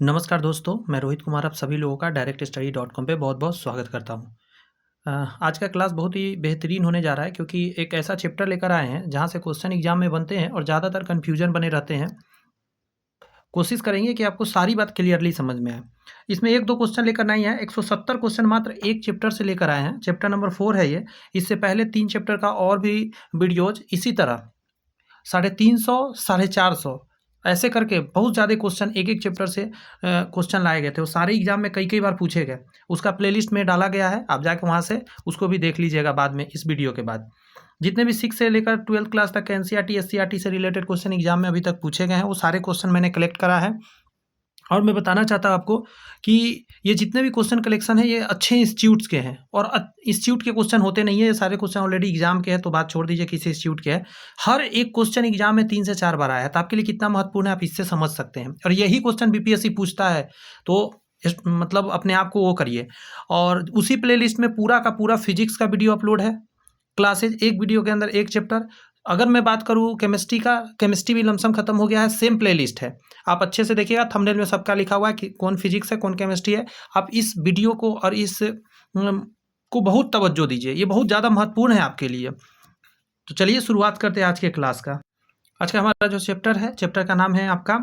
नमस्कार दोस्तों, मैं रोहित कुमार आप सभी लोगों का directstudy.com पे बहुत-बहुत स्वागत करता हूँ। आज का क्लास बहुत ही बेहतरीन होने जा रहा है क्योंकि एक ऐसा चैप्टर लेकर आए हैं जहाँ से क्वेश्चन एग्जाम में बनते हैं और ज़्यादातर कन्फ्यूजन बने रहते हैं। कोशिश करेंगे कि आपको सारी बात क्लियरली समझ में आए। इसमें 1-2 क्वेश्चन लेकर नहीं आए, 170 क्वेश्चन मात्र एक चैप्टर से लेकर आए हैं। चैप्टर नंबर 4 है ये। इससे पहले 3 चैप्टर का और भी वीडियोज़ इसी तरह 350, 450 ऐसे करके बहुत ज़्यादा क्वेश्चन एक-एक चैप्टर से क्वेश्चन लाए गए थे। वो सारे एग्जाम में कई-कई बार पूछे गए। उसका प्लेलिस्ट में डाला गया है, आप जाके वहाँ से उसको भी देख लीजिएगा बाद में इस वीडियो के बाद। जितने भी 6 से लेकर 12th क्लास तक के एनसीईआरटी, एससीईआरटी से रिलेटेड क्वेश्चन एग्जाम में अभी तक पूछे गए हैं, वो सारे क्वेश्चन मैंने कलेक्ट करा है। और मैं बताना चाहता हूँ आपको कि ये जितने भी क्वेश्चन कलेक्शन है ये अच्छे इंस्टीट्यूट्स के हैं और इंस्टीट्यूट के क्वेश्चन होते नहीं है, ये सारे क्वेश्चन ऑलरेडी एग्जाम के हैं, तो बात छोड़ दीजिए किस इंस्टीट्यूट के है। हर एक क्वेश्चन एग्जाम में 3 से 4 बार आया है, तो आपके लिए कितना महत्वपूर्ण है आप इससे समझ सकते हैं। और यही क्वेश्चन बीपीएससी पूछता है, तो मतलब अपने आप को वो करिए। और उसी प्लेलिस्ट में पूरा का पूरा फिजिक्स का वीडियो अपलोड है, क्लासेज एक वीडियो के अंदर एक चैप्टर। अगर मैं बात करूँ केमिस्ट्री का, केमिस्ट्री भी लमसम खत्म हो गया है, सेम प्लेलिस्ट है। आप अच्छे से देखिएगा, थंबनेल में सबका लिखा हुआ है कि कौन फिजिक्स है कौन केमिस्ट्री है। आप इस वीडियो को और इस को बहुत तवज्जो दीजिए, ये बहुत ज़्यादा महत्वपूर्ण है आपके लिए। तो चलिए शुरुआत करते हैं आज के क्लास का। आज का हमारा जो चैप्टर है, चैप्टर का नाम है आपका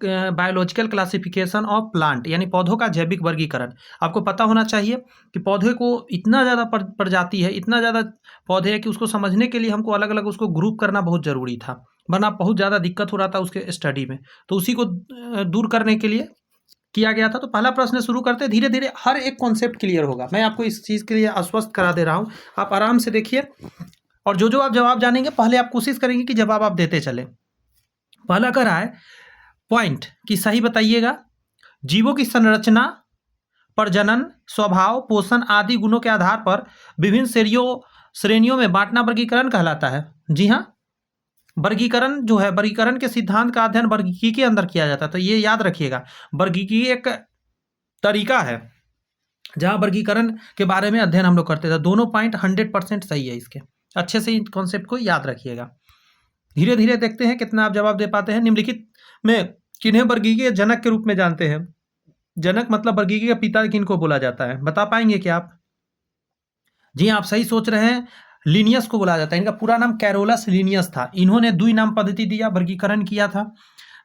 बायोलॉजिकल क्लासिफिकेशन ऑफ प्लांट, यानी पौधों का जैविक वर्गीकरण। आपको पता होना चाहिए कि पौधे को इतना ज़्यादा प्रजाति है, इतना ज़्यादा पौधे है कि उसको समझने के लिए हमको अलग अलग उसको ग्रुप करना बहुत ज़रूरी था, वरना बहुत ज़्यादा दिक्कत हो रहा था उसके स्टडी में। तो उसी को दूर करने के लिए किया गया था। तो पहला प्रश्न शुरू करते, धीरे धीरे हर एक कॉन्सेप्ट क्लियर होगा। मैं आपको इस चीज़ के लिए आश्वस्त करा दे रहा हूँ, आप आराम से देखिए और जो जो आप जवाब जानेंगे पहले आप कोशिश करेंगे कि जवाब आप देते चले। पहला कह रहा है पॉइंट कि सही बताइएगा, जीवों की संरचना, प्रजनन, स्वभाव, पोषण आदि गुणों के आधार पर विभिन्न श्रेणियों में बांटना वर्गीकरण कहलाता है। जी हाँ, वर्गीकरण जो है, वर्गीकरण के सिद्धांत का अध्ययन वर्गीकी के अंदर किया जाता है। तो ये याद रखिएगा, वर्गीकी एक तरीका है जहाँ वर्गीकरण के बारे में अध्ययन हम लोग करते थे। दोनों पॉइंट 100% सही है इसके, अच्छे से इन कॉन्सेप्ट को याद रखिएगा। धीरे धीरे देखते हैं कितना आप जवाब दे पाते हैं। निम्नलिखित में किन्हें वर्गीकी के जनक के रूप में जानते हैं? जनक मतलब वर्गीकी का पिता किनको बोला जाता है, बता पाएंगे क्या आप? जी आप सही सोच रहे हैं, लिनियस को बोला जाता है। इनका पूरा नाम कैरोलस लिनियस था। इन्होंने द्विनाम पद्धति दिया, वर्गीकरण किया था।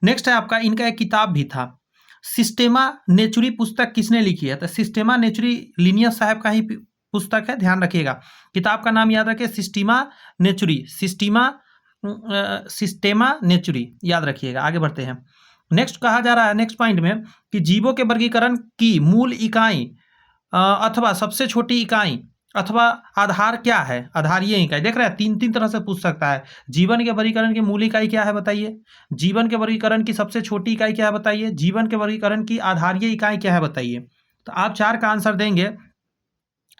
नेक्स्ट है आपका, इनका एक किताब भी था, सिस्टेमा नेचुरी पुस्तक किसने लिखी है? तो सिस्टेमा नेचुरी लिनियस साहब का ही पुस्तक है, ध्यान रखिएगा। किताब का नाम याद रखिए, सिस्टेमा नेचुरी याद रखिएगा। आगे बढ़ते हैं। नेक्स्ट कहा जा रहा है, नेक्स्ट पॉइंट में, कि जीवों के वर्गीकरण की मूल इकाई अथवा सबसे छोटी इकाई अथवा आधार क्या है? आधारीय इकाई। देख रहे हैं, 3 तरह से पूछ सकता है। जीवन के वर्गीकरण की मूल इकाई क्या है बताइए, जीवन के वर्गीकरण की सबसे छोटी इकाई क्या है बताइए, जीवन के वर्गीकरण की आधारीय इकाई क्या है बताइए। तो आप 4 का आंसर देंगे,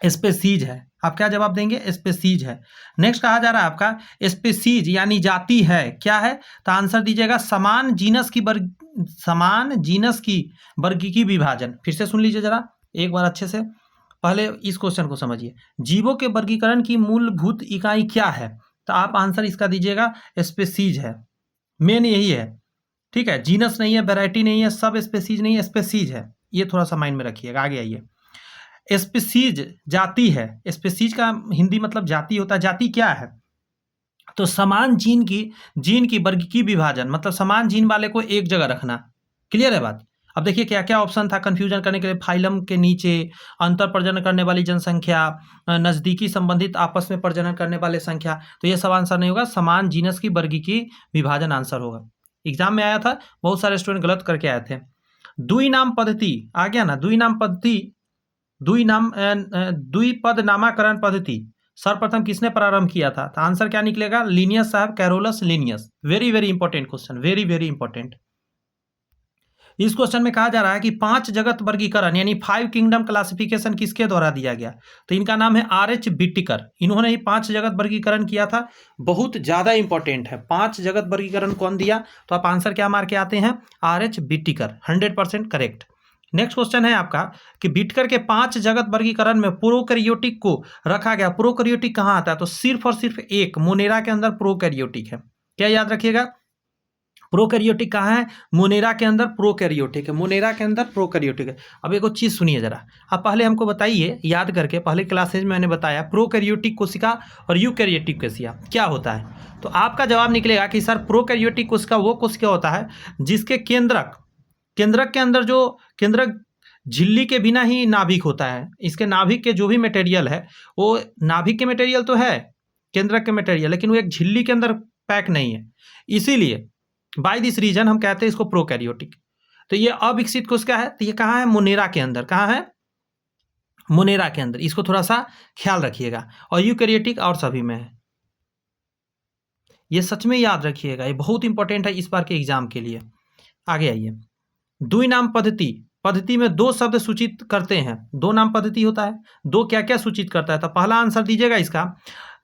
स्पेसीज है। आप क्या जवाब देंगे? स्पेसीज है। नेक्स्ट कहा जा रहा है आपका, स्पेसीज यानी जाति है, क्या है? तो आंसर दीजिएगा समान जीनस की वर्गीकी विभाजन। फिर से सुन लीजिए जरा एक बार अच्छे से, पहले इस क्वेश्चन को समझिए। जीवों के वर्गीकरण की मूलभूत इकाई क्या है? तो आप आंसर इसका दीजिएगा स्पेसीज है। मेन यही है, ठीक है, जीनस नहीं है, वैरायटी नहीं है, सब स्पेसीज नहीं है, स्पेसीज है। ये थोड़ा सा माइंड में रखिएगा। आगे आइए, स्पेसीज जाति है। स्पेसीज का हिंदी मतलब जाति होता है। जाति क्या है? तो समान जीन की वर्गीकी विभाजन, मतलब समान जीन वाले को एक जगह रखना। क्लियर है बात? अब देखिए क्या क्या ऑप्शन था कंफ्यूजन करने के लिए। फाइलम के नीचे अंतर प्रजनन करने वाली जनसंख्या, नजदीकी संबंधित आपस में प्रजनन करने वाले संख्या। तो ये सब आंसर नहीं होगा, समान जीनस की वर्गीकी विभाजन आंसर होगा। एग्जाम में आया था, बहुत सारे स्टूडेंट गलत करके आए थे। द्विनाम पद्धति आ गया ना, द्विनाम पद्धति, द्विपद नामाकरण पद्धति सर्वप्रथम किसने प्रारंभ किया था? तो आंसर क्या निकलेगा? लिनियस साहब, Carolus Linnaeus. Very very important question, very very important. इस क्वेश्चन में कहा जा रहा है कि 5 जगत वर्गीकरण यानी 5 किंगडम क्लासिफिकेशन किसके द्वारा दिया गया? तो इनका नाम है आर.एच. बिटिकर। इन्होंने ही 5 जगत वर्गीकरण किया था, बहुत ज्यादा इंपॉर्टेंट है। 5 जगत वर्गीकरण कौन दिया? तो आप आंसर क्या मार के आते हैं? आर.एच. बिटिकर, 100% करेक्ट। नेक्स्ट क्वेश्चन है आपका कि बिटकर के 5 जगत वर्गीकरण में प्रोकैरियोटिक को रखा गया। प्रोकैरियोटिक कहाँ आता है? तो सिर्फ और सिर्फ एक मोनेरा के अंदर प्रोकैरियोटिक है। क्या याद रखिएगा? प्रोकैरियोटिक कहाँ है? मोनेरा के अंदर प्रोकैरियोटिक है, मोनेरा के अंदर प्रोकैरियोटिक है। अब एक चीज़ सुनिए जरा, अब पहले हमको बताइए याद करके, पहले क्लासेज में मैंने बताया प्रोकैरियोटिक कोशिका और यूकैरियोटिक कोशिका क्या होता है। तो आपका जवाब निकलेगा कि सर प्रोकैरियोटिक कोशिका वो कोशिका होता है जिसके केंद्रक के अंदर जो केंद्रक झिल्ली के बिना ही नाभिक होता है। इसके नाभिक के जो भी मटेरियल है वो नाभिक के मटेरियल तो है, केंद्रक के मटेरियल, लेकिन वो एक झिल्ली के अंदर पैक नहीं है। इसीलिए बाय दिस रीजन हम कहते हैं इसको प्रोकैरियोटिक। तो ये अविकसित कोशिका है, तो ये कहाँ है? मोनेरा के अंदर। कहाँ है? मोनेरा के अंदर। इसको थोड़ा सा ख्याल रखिएगा। और यूकैरियोटिक और सभी में है। ये सच में याद रखिएगा, ये बहुत इंपॉर्टेंट है इस बार के एग्जाम के लिए। आगे आइए, द्विनाम पद्धति में दो शब्द सूचित करते हैं। दो नाम पद्धति होता है, दो क्या क्या सूचित करता है? तो पहला आंसर दीजिएगा इसका,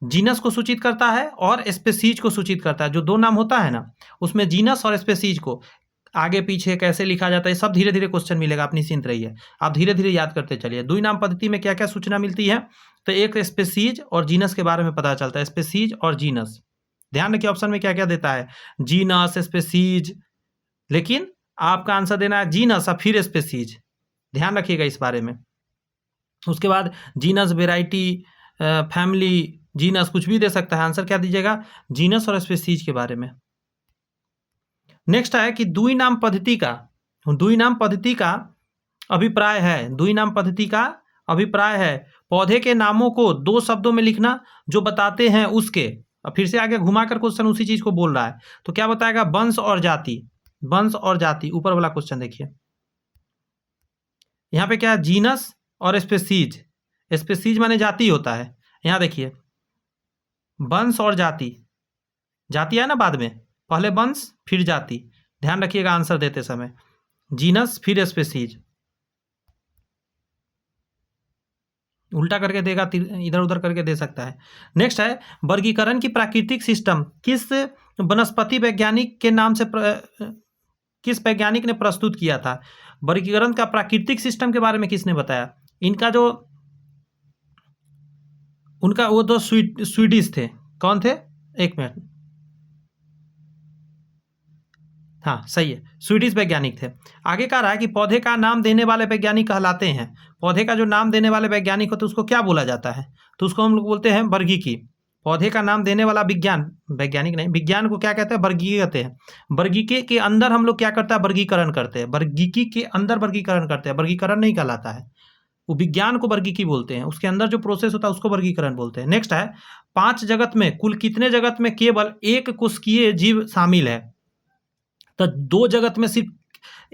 जीनस को सूचित करता है और स्पेसीज को सूचित करता है। जो दो नाम होता है ना, उसमें जीनस और स्पेसीज को आगे पीछे कैसे लिखा जाता है, सब धीरे धीरे क्वेश्चन मिलेगा, आप निश्चिंत रहिए, आप धीरे धीरे याद करते चलिए। द्विनाम पद्धति में क्या क्या सूचना मिलती है? तो एक स्पेसीज और जीनस के बारे में पता चलता है, स्पेसीज और जीनस। ध्यान रखिए ऑप्शन में क्या क्या देता है, जीनस, स्पेसीज, लेकिन आपका आंसर देना है जीनस और फिर स्पेसीज। ध्यान रखिएगा इस बारे में। उसके बाद जीनस, वेराइटी, फैमिली, जीनस कुछ भी दे सकता है। आंसर क्या दीजिएगा? जीनस और स्पेसीज के बारे में। नेक्स्ट है कि द्विनाम पद्धति का अभिप्राय है। द्विनाम पद्धति का अभिप्राय है पौधे के नामों को दो शब्दों में लिखना जो बताते हैं उसके। अब फिर से आगे घुमाकर क्वेश्चन उसी चीज को बोल रहा है, तो क्या बताएगा? वंश और जाति। वंश और जाति, ऊपर वाला क्वेश्चन देखिए, यहाँ पे क्या है? जीनस और स्पेसीज। स्पेसीज माने जाति होता है। यहाँ देखिए वंश और जाति, जाति है ना बाद में, पहले वंश फिर जाति। ध्यान रखिएगा आंसर देते समय, जीनस फिर स्पेसीज। उल्टा करके देगा, इधर उधर करके दे सकता है। नेक्स्ट है वर्गीकरण की प्राकृतिक सिस्टम किस वनस्पति वैज्ञानिक के नाम से किस वैज्ञानिक ने प्रस्तुत किया था? वर्गीकरण का प्राकृतिक सिस्टम के बारे में किसने बताया? इनका जो उनका वो दो स्वीडिश थे, कौन थे? एक मिनट, हाँ सही है, स्वीडिश वैज्ञानिक थे। आगे कह रहा है कि पौधे का नाम देने वाले वैज्ञानिक कहलाते हैं। पौधे का जो नाम देने वाले वैज्ञानिक होते हैं उसको क्या बोला जाता है? तो उसको हम लोग बोलते हैं वर्गीकी। पौधे का नाम देने वाला वैज्ञानिक नहीं, विज्ञान को क्या कहते हैं? वर्गीकी कहते हैं। वर्गीकी के अंदर हम लोग क्या करते हैं? वर्गीकरण करते हैं। वर्गीकी के अंदर वर्गीकरण करते हैं, वर्गीकरण नहीं कहलाता है। वो विज्ञान को वर्गीकी बोलते हैं, उसके अंदर जो प्रोसेस होता है उसको वर्गीकरण बोलते हैं। नेक्स्ट है 5 जगत में कुल कितने जगत में केवल एक कोशिकीय जीव शामिल है? तो 2 जगत में सिर्फ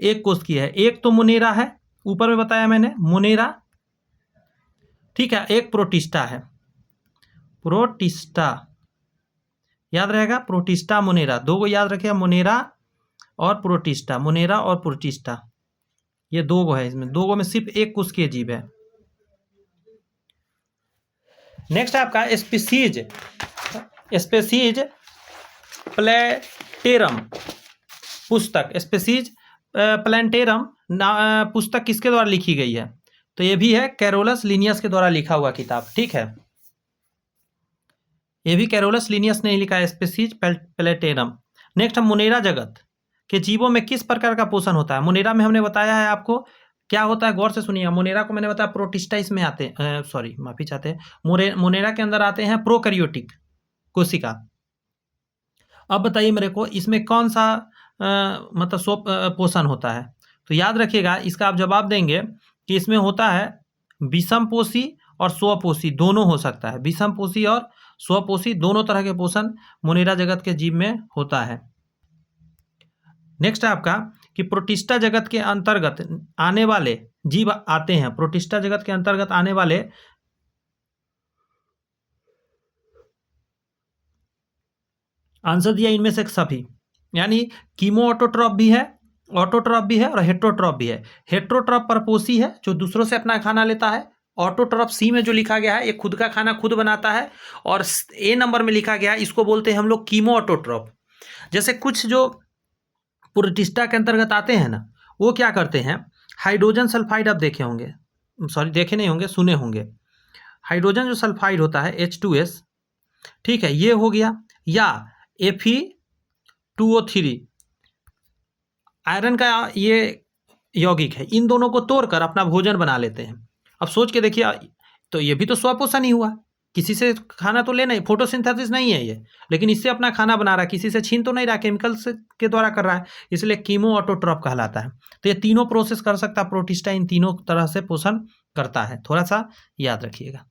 एक कोशिकीय है। एक तो मोनेरा है, ऊपर में बताया मैंने मोनेरा, ठीक है। एक प्रोटिस्टा है, प्रोटिस्टा याद रहेगा, प्रोटिस्टा मोनेरा, दो को याद रखिएगा, मोनेरा और प्रोटिस्टा। मोनेरा और प्रोटिस्टा ये दो गो है, इसमें दो गो में सिर्फ एक कोशिकीय जीव है। नेक्स्ट है आपका स्पीसीज प्लैंटेरम पुस्तक। स्पीसीज प्लैंटेरम पुस्तक किसके द्वारा लिखी गई है? तो ये भी है कैरोलस लिनियस के द्वारा लिखा हुआ किताब, ठीक है। ये भी कैरोलस लिनियस ने लिखा है, स्पीसीज प्लैंटेरम। नेक्स्ट है मोनेरा जगत के जीवों में किस प्रकार का पोषण होता है? मोनेरा में हमने बताया है आपको क्या होता है, गौर से सुनिए। मोनेरा को मैंने बताया प्रोटिस्टा इसमें आते हैं, सॉरी माफी चाहते हैं, मोनेरा के अंदर आते हैं प्रोकैरियोटिक कोशिका। अब बताइए मेरे को इसमें कौन सा मतलब पोषण होता है? तो याद रखिएगा इसका आप जवाब देंगे कि इसमें होता है विषमपोषी और स्वपोषी, दोनों हो सकता है। विषमपोषी और स्वपोषी दोनों तरह के पोषण मोनेरा जगत के जीव में होता है। नेक्स्ट है आपका कि प्रोटिस्टा जगत के अंतर्गत आने वाले जीव आते हैं। प्रोटिस्टा जगत के अंतर्गत आने वाले आंसर दिया इनमें से सभी, यानी कीमो ऑटोट्रॉप भी है, ऑटोट्रॉप भी है और हेट्रोट्रॉप भी है। हेट्रोट्रॉप परपोषी है जो दूसरों से अपना खाना लेता है। ऑटोट्रॉप सी में जो लिखा गया है ये खुद का खाना खुद बनाता है। और ए नंबर में लिखा गया है इसको बोलते हैं हम लोग कीमो ऑटोट्रॉप। जैसे कुछ जो प्रोटिस्टा के अंतर्गत आते हैं ना, वो क्या करते हैं, हाइड्रोजन सल्फाइड आप देखे होंगे, सॉरी देखे नहीं होंगे, सुने होंगे। हाइड्रोजन जो सल्फाइड होता है H2S, ठीक है, ये हो गया, या Fe2O3 आयरन का ये यौगिक है, इन दोनों को तोड़कर अपना भोजन बना लेते हैं। अब सोच के देखिए, तो ये भी तो स्वपोषण ही हुआ, किसी से खाना तो लेना ही, फोटोसिंथेसिस नहीं है ये, लेकिन इससे अपना खाना बना रहा है, किसी से छीन तो नहीं रहा, केमिकल से के द्वारा कर रहा है, इसलिए कीमो ऑटोट्रॉफ कहलाता है। तो ये तीनों प्रोसेस कर सकता है प्रोटिस्टा, इन तीनों तरह से पोषण करता है, थोड़ा सा याद रखिएगा।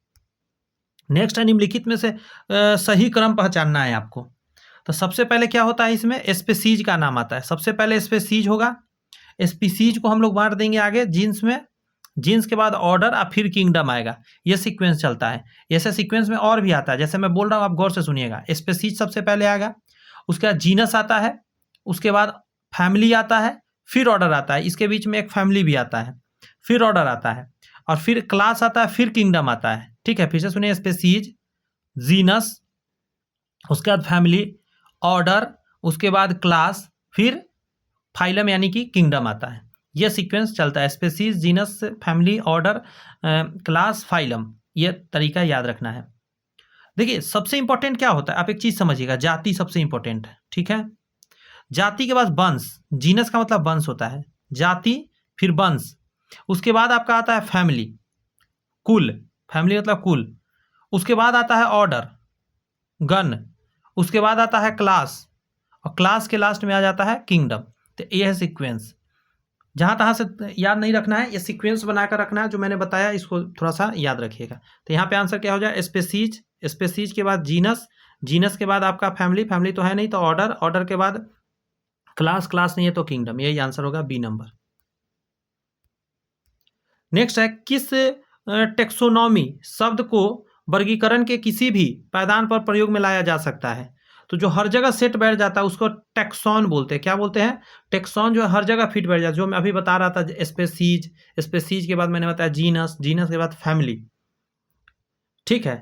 नेक्स्ट है निम्नलिखित में से सही क्रम पहचानना है आपको। तो सबसे पहले क्या होता है, इसमें स्पेसीज का नाम आता है। सबसे पहले स्पेसीज होगा, स्पीसीज को हम लोग बांट देंगे आगे जीन्स में, जीन्स के बाद ऑर्डर और फिर किंगडम आएगा, ये सीक्वेंस चलता है। ऐसे सीक्वेंस में और भी आता है, जैसे मैं बोल रहा हूँ आप गौर से सुनिएगा। स्पेसीज सबसे पहले आएगा, उसके बाद जीनस आता है, उसके बाद फैमिली आता है, फिर ऑर्डर आता है, इसके बीच में एक फैमिली भी आता है, फिर ऑर्डर आता है, और फिर क्लास आता है, फिर किंगडम आता है। ठीक है, फिर से सुनिए, स्पेसीज, जीनस, उसके बाद फैमिली, ऑर्डर, उसके बाद क्लास, फिर फाइलम यानी कि किंगडम आता है। यह सीक्वेंस चलता है, species, genus, family, order, class, phylum, यह तरीका याद रखना है। देखिए सबसे इंपॉर्टेंट क्या होता है, आप एक चीज समझिएगा, जाति सबसे इंपॉर्टेंट है। ठीक है, जाति के बाद वंश, जीनस का मतलब वंश होता है, जाति फिर वंश, उसके बाद आपका आता है फैमिली, कुल, फैमिली मतलब कुल, उसके बाद आता है ऑर्डर, गण, उसके बाद आता है क्लास, और क्लास के लास्ट में आ जाता है किंगडम। तो ये है सीक्वेंस, जहाँ तहाँ से याद नहीं रखना है, ये सीक्वेंस बनाकर रखना है, जो मैंने बताया इसको थोड़ा सा याद रखिएगा। तो यहाँ पे आंसर क्या हो जाए, स्पेसीज, स्पेसीज के बाद जीनस, जीनस के बाद आपका फैमिली, फैमिली तो है नहीं तो ऑर्डर, ऑर्डर के बाद क्लास, क्लास नहीं है तो किंगडम, यही आंसर होगा बी नंबर। नेक्स्ट है, किस टेक्सोनॉमी शब्द को वर्गीकरण के किसी भी पायदान पर प्रयोग में लाया जा सकता है। तो जो हर जगह सेट बैठ जाता है उसको टेक्सॉन बोलते हैं। क्या बोलते हैं, टेक्सॉन, जो है हर जगह फिट बैठ जाता है, जो मैं अभी बता रहा था, स्पेसीज, स्पेसीज के बाद मैंने बताया जीनस, जीनस के बाद फैमिली। ठीक है,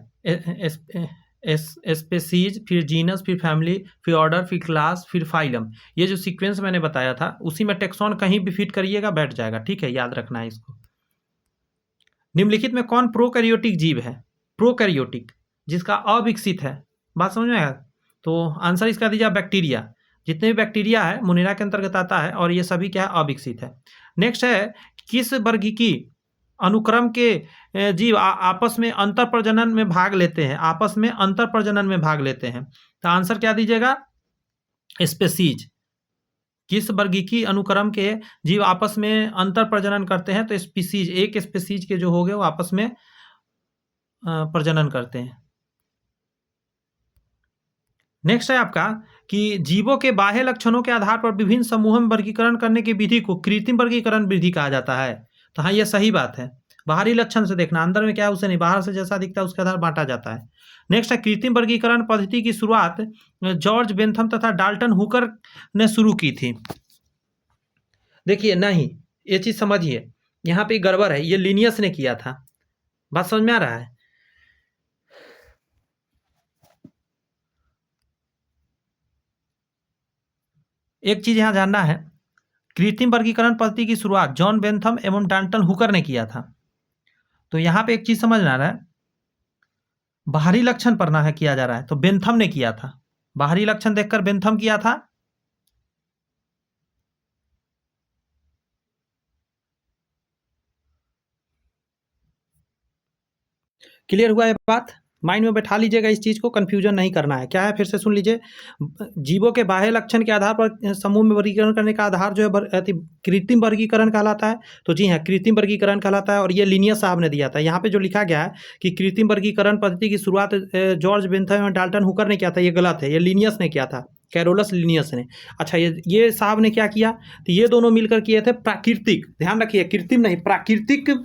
स्पेसीज, फिर जीनस, फिर फैमिली, फिर ऑर्डर, फिर क्लास, फिर फाइलम, ये जो सीक्वेंस मैंने बताया था उसी में टेक्सॉन कहीं भी फिट करिएगा बैठ जाएगा। ठीक है, याद रखना है इसको। निम्नलिखित में कौन प्रोकैरियोटिक जीव है, प्रोकैरियोटिक जिसका अविकसित है, बात समझ में आया। तो आंसर इसका दीजिए बैक्टीरिया, जितने भी बैक्टीरिया है मुनीरा के अंतर्गत आता है, और ये सभी क्या है, अविकसित है। नेक्स्ट है, किस वर्गीकी अनुक्रम के जीव आपस में अंतर प्रजनन में भाग लेते हैं, आपस में अंतर प्रजनन में भाग लेते हैं। तो आंसर क्या दीजिएगा, स्पेसीज। किस वर्गीकी अनुक्रम के जीव आपस में अंतर प्रजनन करते हैं, तो स्पीसीज, एक स्पीसीज के जो हो गए वो आपस में प्रजनन करते हैं। नेक्स्ट है आपका कि जीवों के बाह्य लक्षणों के आधार पर विभिन्न समूहों में वर्गीकरण करने की विधि को कृत्रिम वर्गीकरण विधि कहा जाता है। तो हाँ, यह सही बात है, बाहरी लक्षण से देखना, अंदर में क्या है उसे नहीं, बाहर से जैसा दिखता है उसके आधार बांटा जाता है। नेक्स्ट है, कृत्रिम वर्गीकरण पद्धति की शुरुआत जॉर्ज बेंथम तथा डाल्टन हुकर ने शुरू की थी। देखिए नहीं, ये चीज समझिए, यहाँ पे गड़बड़ है, ये लिनियस ने किया था, बात समझ में आ रहा है। एक चीज यहां जानना है, कृत्रिम वर्गीकरण पद्धति की शुरुआत जॉन बेंथम एवं डाल्टन हुकर ने किया था। तो यहां पे एक चीज समझना है, बाहरी लक्षण पर ना है किया जा रहा है, तो बेंथम ने किया था, बाहरी लक्षण देखकर बेंथम किया था। क्लियर हुआ ये बात, माइंड में बैठा लीजिएगा, इस चीज को कंफ्यूजन नहीं करना है। क्या है, फिर से सुन लीजिए, जीवों के बाह्य लक्षण के आधार पर समूह में वर्गीकरण करने का आधार जो है कृत्रिम वर्गीकरण कहलाता है। तो जी हाँ, कृत्रिम वर्गीकरण कहलाता है, और ये लिनियस साहब ने दिया था। यहाँ पे जो लिखा गया है कि कृत्रिम वर्गीकरण पद्धति की शुरुआत जॉर्ज बेंथम और डाल्टन हुकर ने किया था, ये गलत है, ये लिनियस ने किया था, कैरोलस लिनियस ने। अच्छा, ये साहब ने क्या किया, तो ये दोनों मिलकर किए थे प्राकृतिक, ध्यान रखिए, कृत्रिम नहीं, प्राकृतिक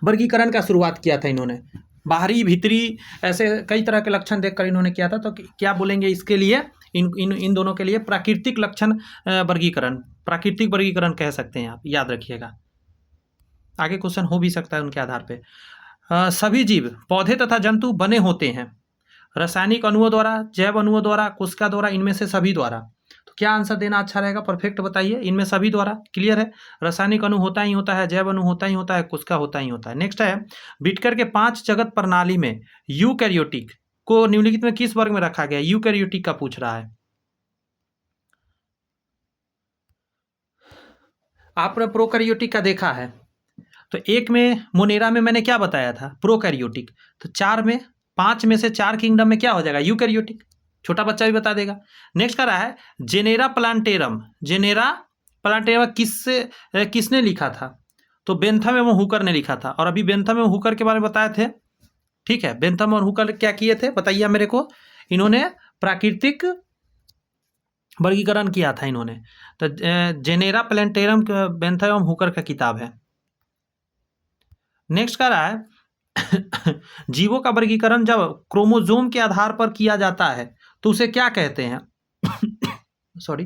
वर्गीकरण का शुरुआत किया था इन्होंने। बाहरी भीतरी ऐसे कई तरह के लक्षण देखकर इन्होंने किया था। तो क्या बोलेंगे इसके लिए, इन दोनों के लिए प्राकृतिक लक्षण वर्गीकरण, प्राकृतिक वर्गीकरण कह सकते हैं आप, याद रखिएगा, आगे क्वेश्चन हो भी सकता है उनके आधार पे। सभी जीव, पौधे तथा जंतु बने होते हैं रासायनिक अणुओं द्वारा, जैव अणुओं द्वारा, कोशिका द्वारा, इनमें से सभी द्वारा। तो क्या आंसर देना अच्छा रहेगा, परफेक्ट बताइए, इनमें सभी द्वारा, क्लियर है, रासायनिक अणु होता ही होता है, जैव अणु होता ही होता है, कोशिका होता ही होता है। नेक्स्ट है, बिटकर के 5 जगत प्रणाली में यूकैरियोटिक को निम्नलिखित में किस वर्ग में रखा गया, यूकैरियोटिक का पूछ रहा है। आपने प्रोकैरियोटिक का देखा है, तो एक में मोनेरा में मैंने क्या बताया था, प्रोकैरियोटिक। तो 5 में से 4 किंगडम में क्या हो जाएगा, यूकैरियोटिक। छोटा बच्चा भी बता देगा। नेक्स्ट कर रहा है जेनेरा प्लांटेरम। जेनेरा प्लांटेरम किसने लिखा था, तो बेंथम एवं हुकर ने लिखा था। और अभी बेंथम एवं हुकर के बारे में बताए थे, ठीक है। बेंथम और हुकर क्या किए थे बताइए मेरे को। इन्होंने प्राकृतिक वर्गीकरण किया था इन्होंने। तो जेनेरा प्लांटेरम बेंथम एवं हुकर का किताब है। नेक्स्ट का रहा है जीवों का वर्गीकरण जब क्रोमोसोम के आधार पर किया जाता है तो उसे क्या कहते हैं सॉरी,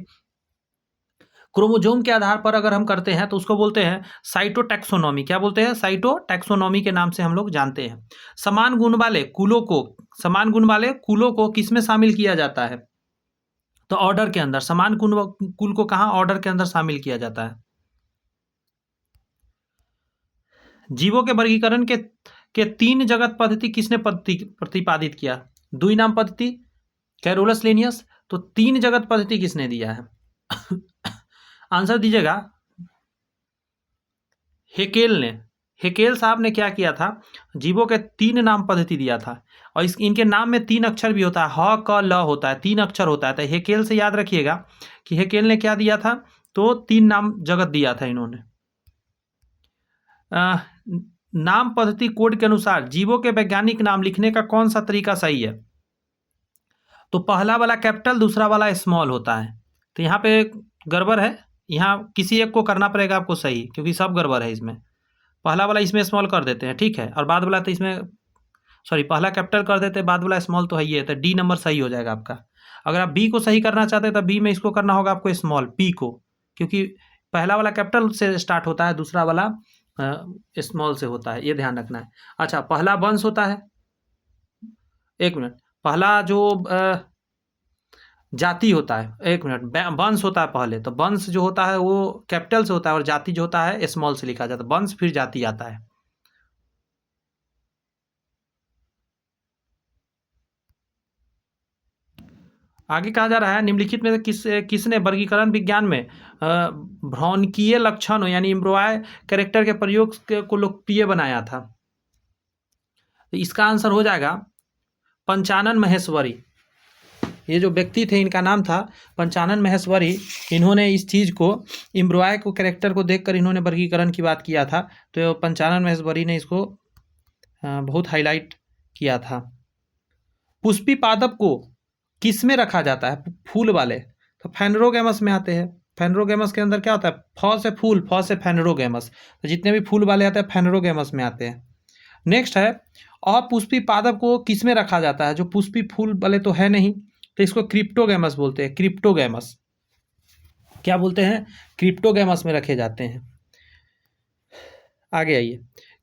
क्रोमोसोम के आधार पर अगर हम करते हैं तो उसको बोलते हैं साइटोटैक्सोनॉमी। क्या बोलते हैं, साइटोटैक्सोनॉमी के नाम से हम लोग जानते हैं। समान गुण वाले कुलों को किस में शामिल किया जाता है, तो ऑर्डर के अंदर। समान कुल को कहाँ, ऑर्डर के अंदर शामिल किया जाता है। जीवों के वर्गीकरण के 3 जगत पद्धति किसने प्रतिपादित किया, दुई नाम पद्धति, कैरोलस लिनियस। तो 3 जगत पद्धति किसने दिया है आंसर दीजिएगा। हेकेल साहब ने क्या किया था, जीवों के 3 नाम पद्धति दिया था। और इनके नाम में 3 अक्षर भी होता है, ह क ल होता है, 3 अक्षर होता है। तो हेकेल से याद रखिएगा कि हेकेल ने क्या दिया था, तो 3 नाम जगत दिया था इन्होंने। नाम पद्धति कोड के अनुसार जीवों के वैज्ञानिक नाम लिखने का कौन सा तरीका सही है, तो पहला वाला कैपिटल, दूसरा वाला स्मॉल होता है। तो यहाँ पे गड़बड़ है, यहाँ किसी एक को करना पड़ेगा आपको सही, क्योंकि सब गड़बड़ है इसमें। पहला वाला इसमें स्मॉल कर देते हैं, ठीक है, और बाद वाला तो इसमें सॉरी पहला कैपिटल कर देते हैं, बाद वाला स्मॉल तो है ही है। तो डी नंबर सही हो जाएगा आपका। अगर आप बी को सही करना चाहते हैं तो बी में इसको करना होगा आपको स्मॉल, पी को, क्योंकि पहला वाला कैपिटल से स्टार्ट होता है, दूसरा वाला स्मॉल से होता है, ये ध्यान रखना है। अच्छा, पहला वंश होता है, एक मिनट, पहला जो जाति होता है, एक मिनट, वंश होता है पहले। तो वंश जो होता है वो कैपिटल से होता है, और जाति जो होता है स्मॉल से लिखा जाता है। वंश फिर जाति आता है। आगे कहा जा रहा है निम्नलिखित में किसने वर्गीकरण विज्ञान में भ्रौणकीय लक्षणों यानी एम्ब्रॉय कैरेक्टर के प्रयोग को लोकप्रिय बनाया था। तो इसका आंसर हो जाएगा पंचानन महेश्वरी। ये जो व्यक्ति थे इनका नाम था पंचानन महेश्वरी। इन्होंने इस चीज़ को, एम्ब्रॉय को कैरेक्टर को देखकर इन्होंने वर्गीकरण की बात किया था। तो पंचानन महेश्वरी ने इसको बहुत हाईलाइट किया था। पुष्पी पादप को किस में रखा जाता है, फूल वाले, तो फेनरोगैमस में आते हैं। फेनरोगैमस के अंदर क्या होता है, फ से फूल, फ से फेनरोगैमस। तो जितने भी फूल वाले आते हैं फेनरोगैमस में आते हैं। नेक्स्ट है अपुष्पी पादप को किस में रखा जाता है, जो पुष्पी फूल वाले तो है नहीं, तो इसको क्रिप्टोगैमस बोलते हैं। क्रिप्टोगैमस, क्या बोलते हैं, क्रिप्टोगैमस में रखे जाते हैं। आगे आइए,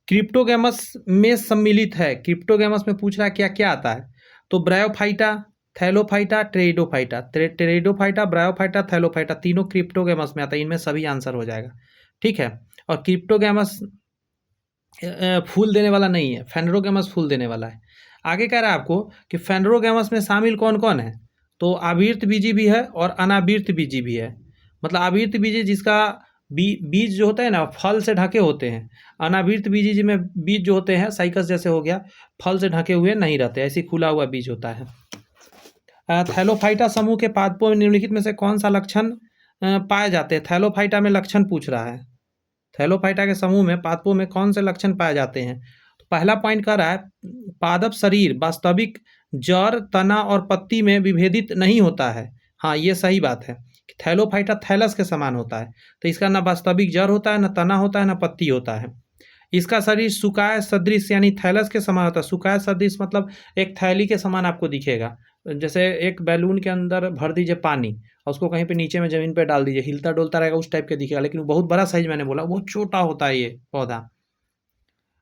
क्रिप्टोगैमस में सम्मिलित है। क्रिप्टोगैमस में पूछ रहा है क्या क्या आता है, तो bryophyta, Thallophyta, pteridophyta. Pteridophyta, bryophyta, Thallophyta, तीनों क्रिप्टोगैमस में आता है। इनमें सभी आंसर हो जाएगा, ठीक है। और क्रिप्टोगैमस फूल देने वाला नहीं है, फेनरोगैमस फूल देने वाला है। आगे कह रहा है आपको कि फेनरोगैमस में शामिल कौन कौन है, तो आवर्त बीजी भी है और अनावर्त बीजी भी है। मतलब आवर्त बीजी जिसका बीज जो होता है ना फल से ढके होते हैं, अनावर्त बीजी जिसमें बीज जो होते हैं साइकस जैसे हो गया, फल से ढके हुए नहीं रहते, ऐसे खुला हुआ बीज होता है। थैलोफाइटा समूह के पादपों में निम्नलिखित में से कौन सा लक्षण पाए जाते हैं। थैलोफाइटा में लक्षण पूछ रहा है, थैलोफाइटा के समूह में पादपों में कौन से लक्षण पाए जाते हैं। तो पहला पॉइंट कर रहा है पादप शरीर वास्तविक जड़, तना और पत्ती में विभेदित नहीं होता है। हाँ, ये सही बात है। थैलोफाइटा थैलस के समान होता है, तो इसका ना वास्तविक जड़ होता है, ना तना होता है, ना पत्ती होता है। इसका शरीर सुकाय सदृश यानी थैलस के समान होता है। सुकाय सदृश मतलब एक थैली के समान आपको दिखेगा। जैसे एक बैलून के अंदर भर दीजिए पानी और उसको कहीं पे नीचे में ज़मीन पे डाल दीजिए, हिलता डोलता रहेगा, उस टाइप के दिखेगा। लेकिन वो बहुत बड़ा साइज, मैंने बोला बहुत छोटा होता है ये पौधा।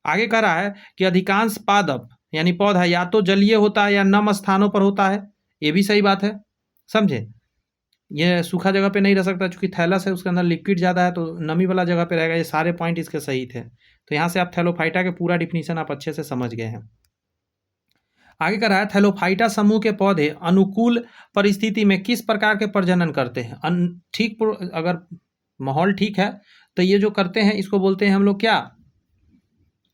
आगे कह रहा है कि अधिकांश पादप यानी पौधा या तो जलीय होता है या नम स्थानों पर होता है। ये भी सही बात है, समझे। ये सूखा जगह पे नहीं रह सकता, चूंकि थैलस है उसके अंदर लिक्विड ज़्यादा है, तो नमी वाला जगह पे रहेगा। ये सारे पॉइंट इसके सही थे। तो यहाँ से आप थैलोफाइटा के पूरा डिफिनीशन आप अच्छे से समझ गए हैं। आगे कह रहा है थैलोफाइटा समूह के पौधे अनुकूल परिस्थिति में किस प्रकार के प्रजनन करते हैं। ठीक, अगर माहौल ठीक है तो ये जो करते हैं इसको बोलते हैं हम लोग क्या,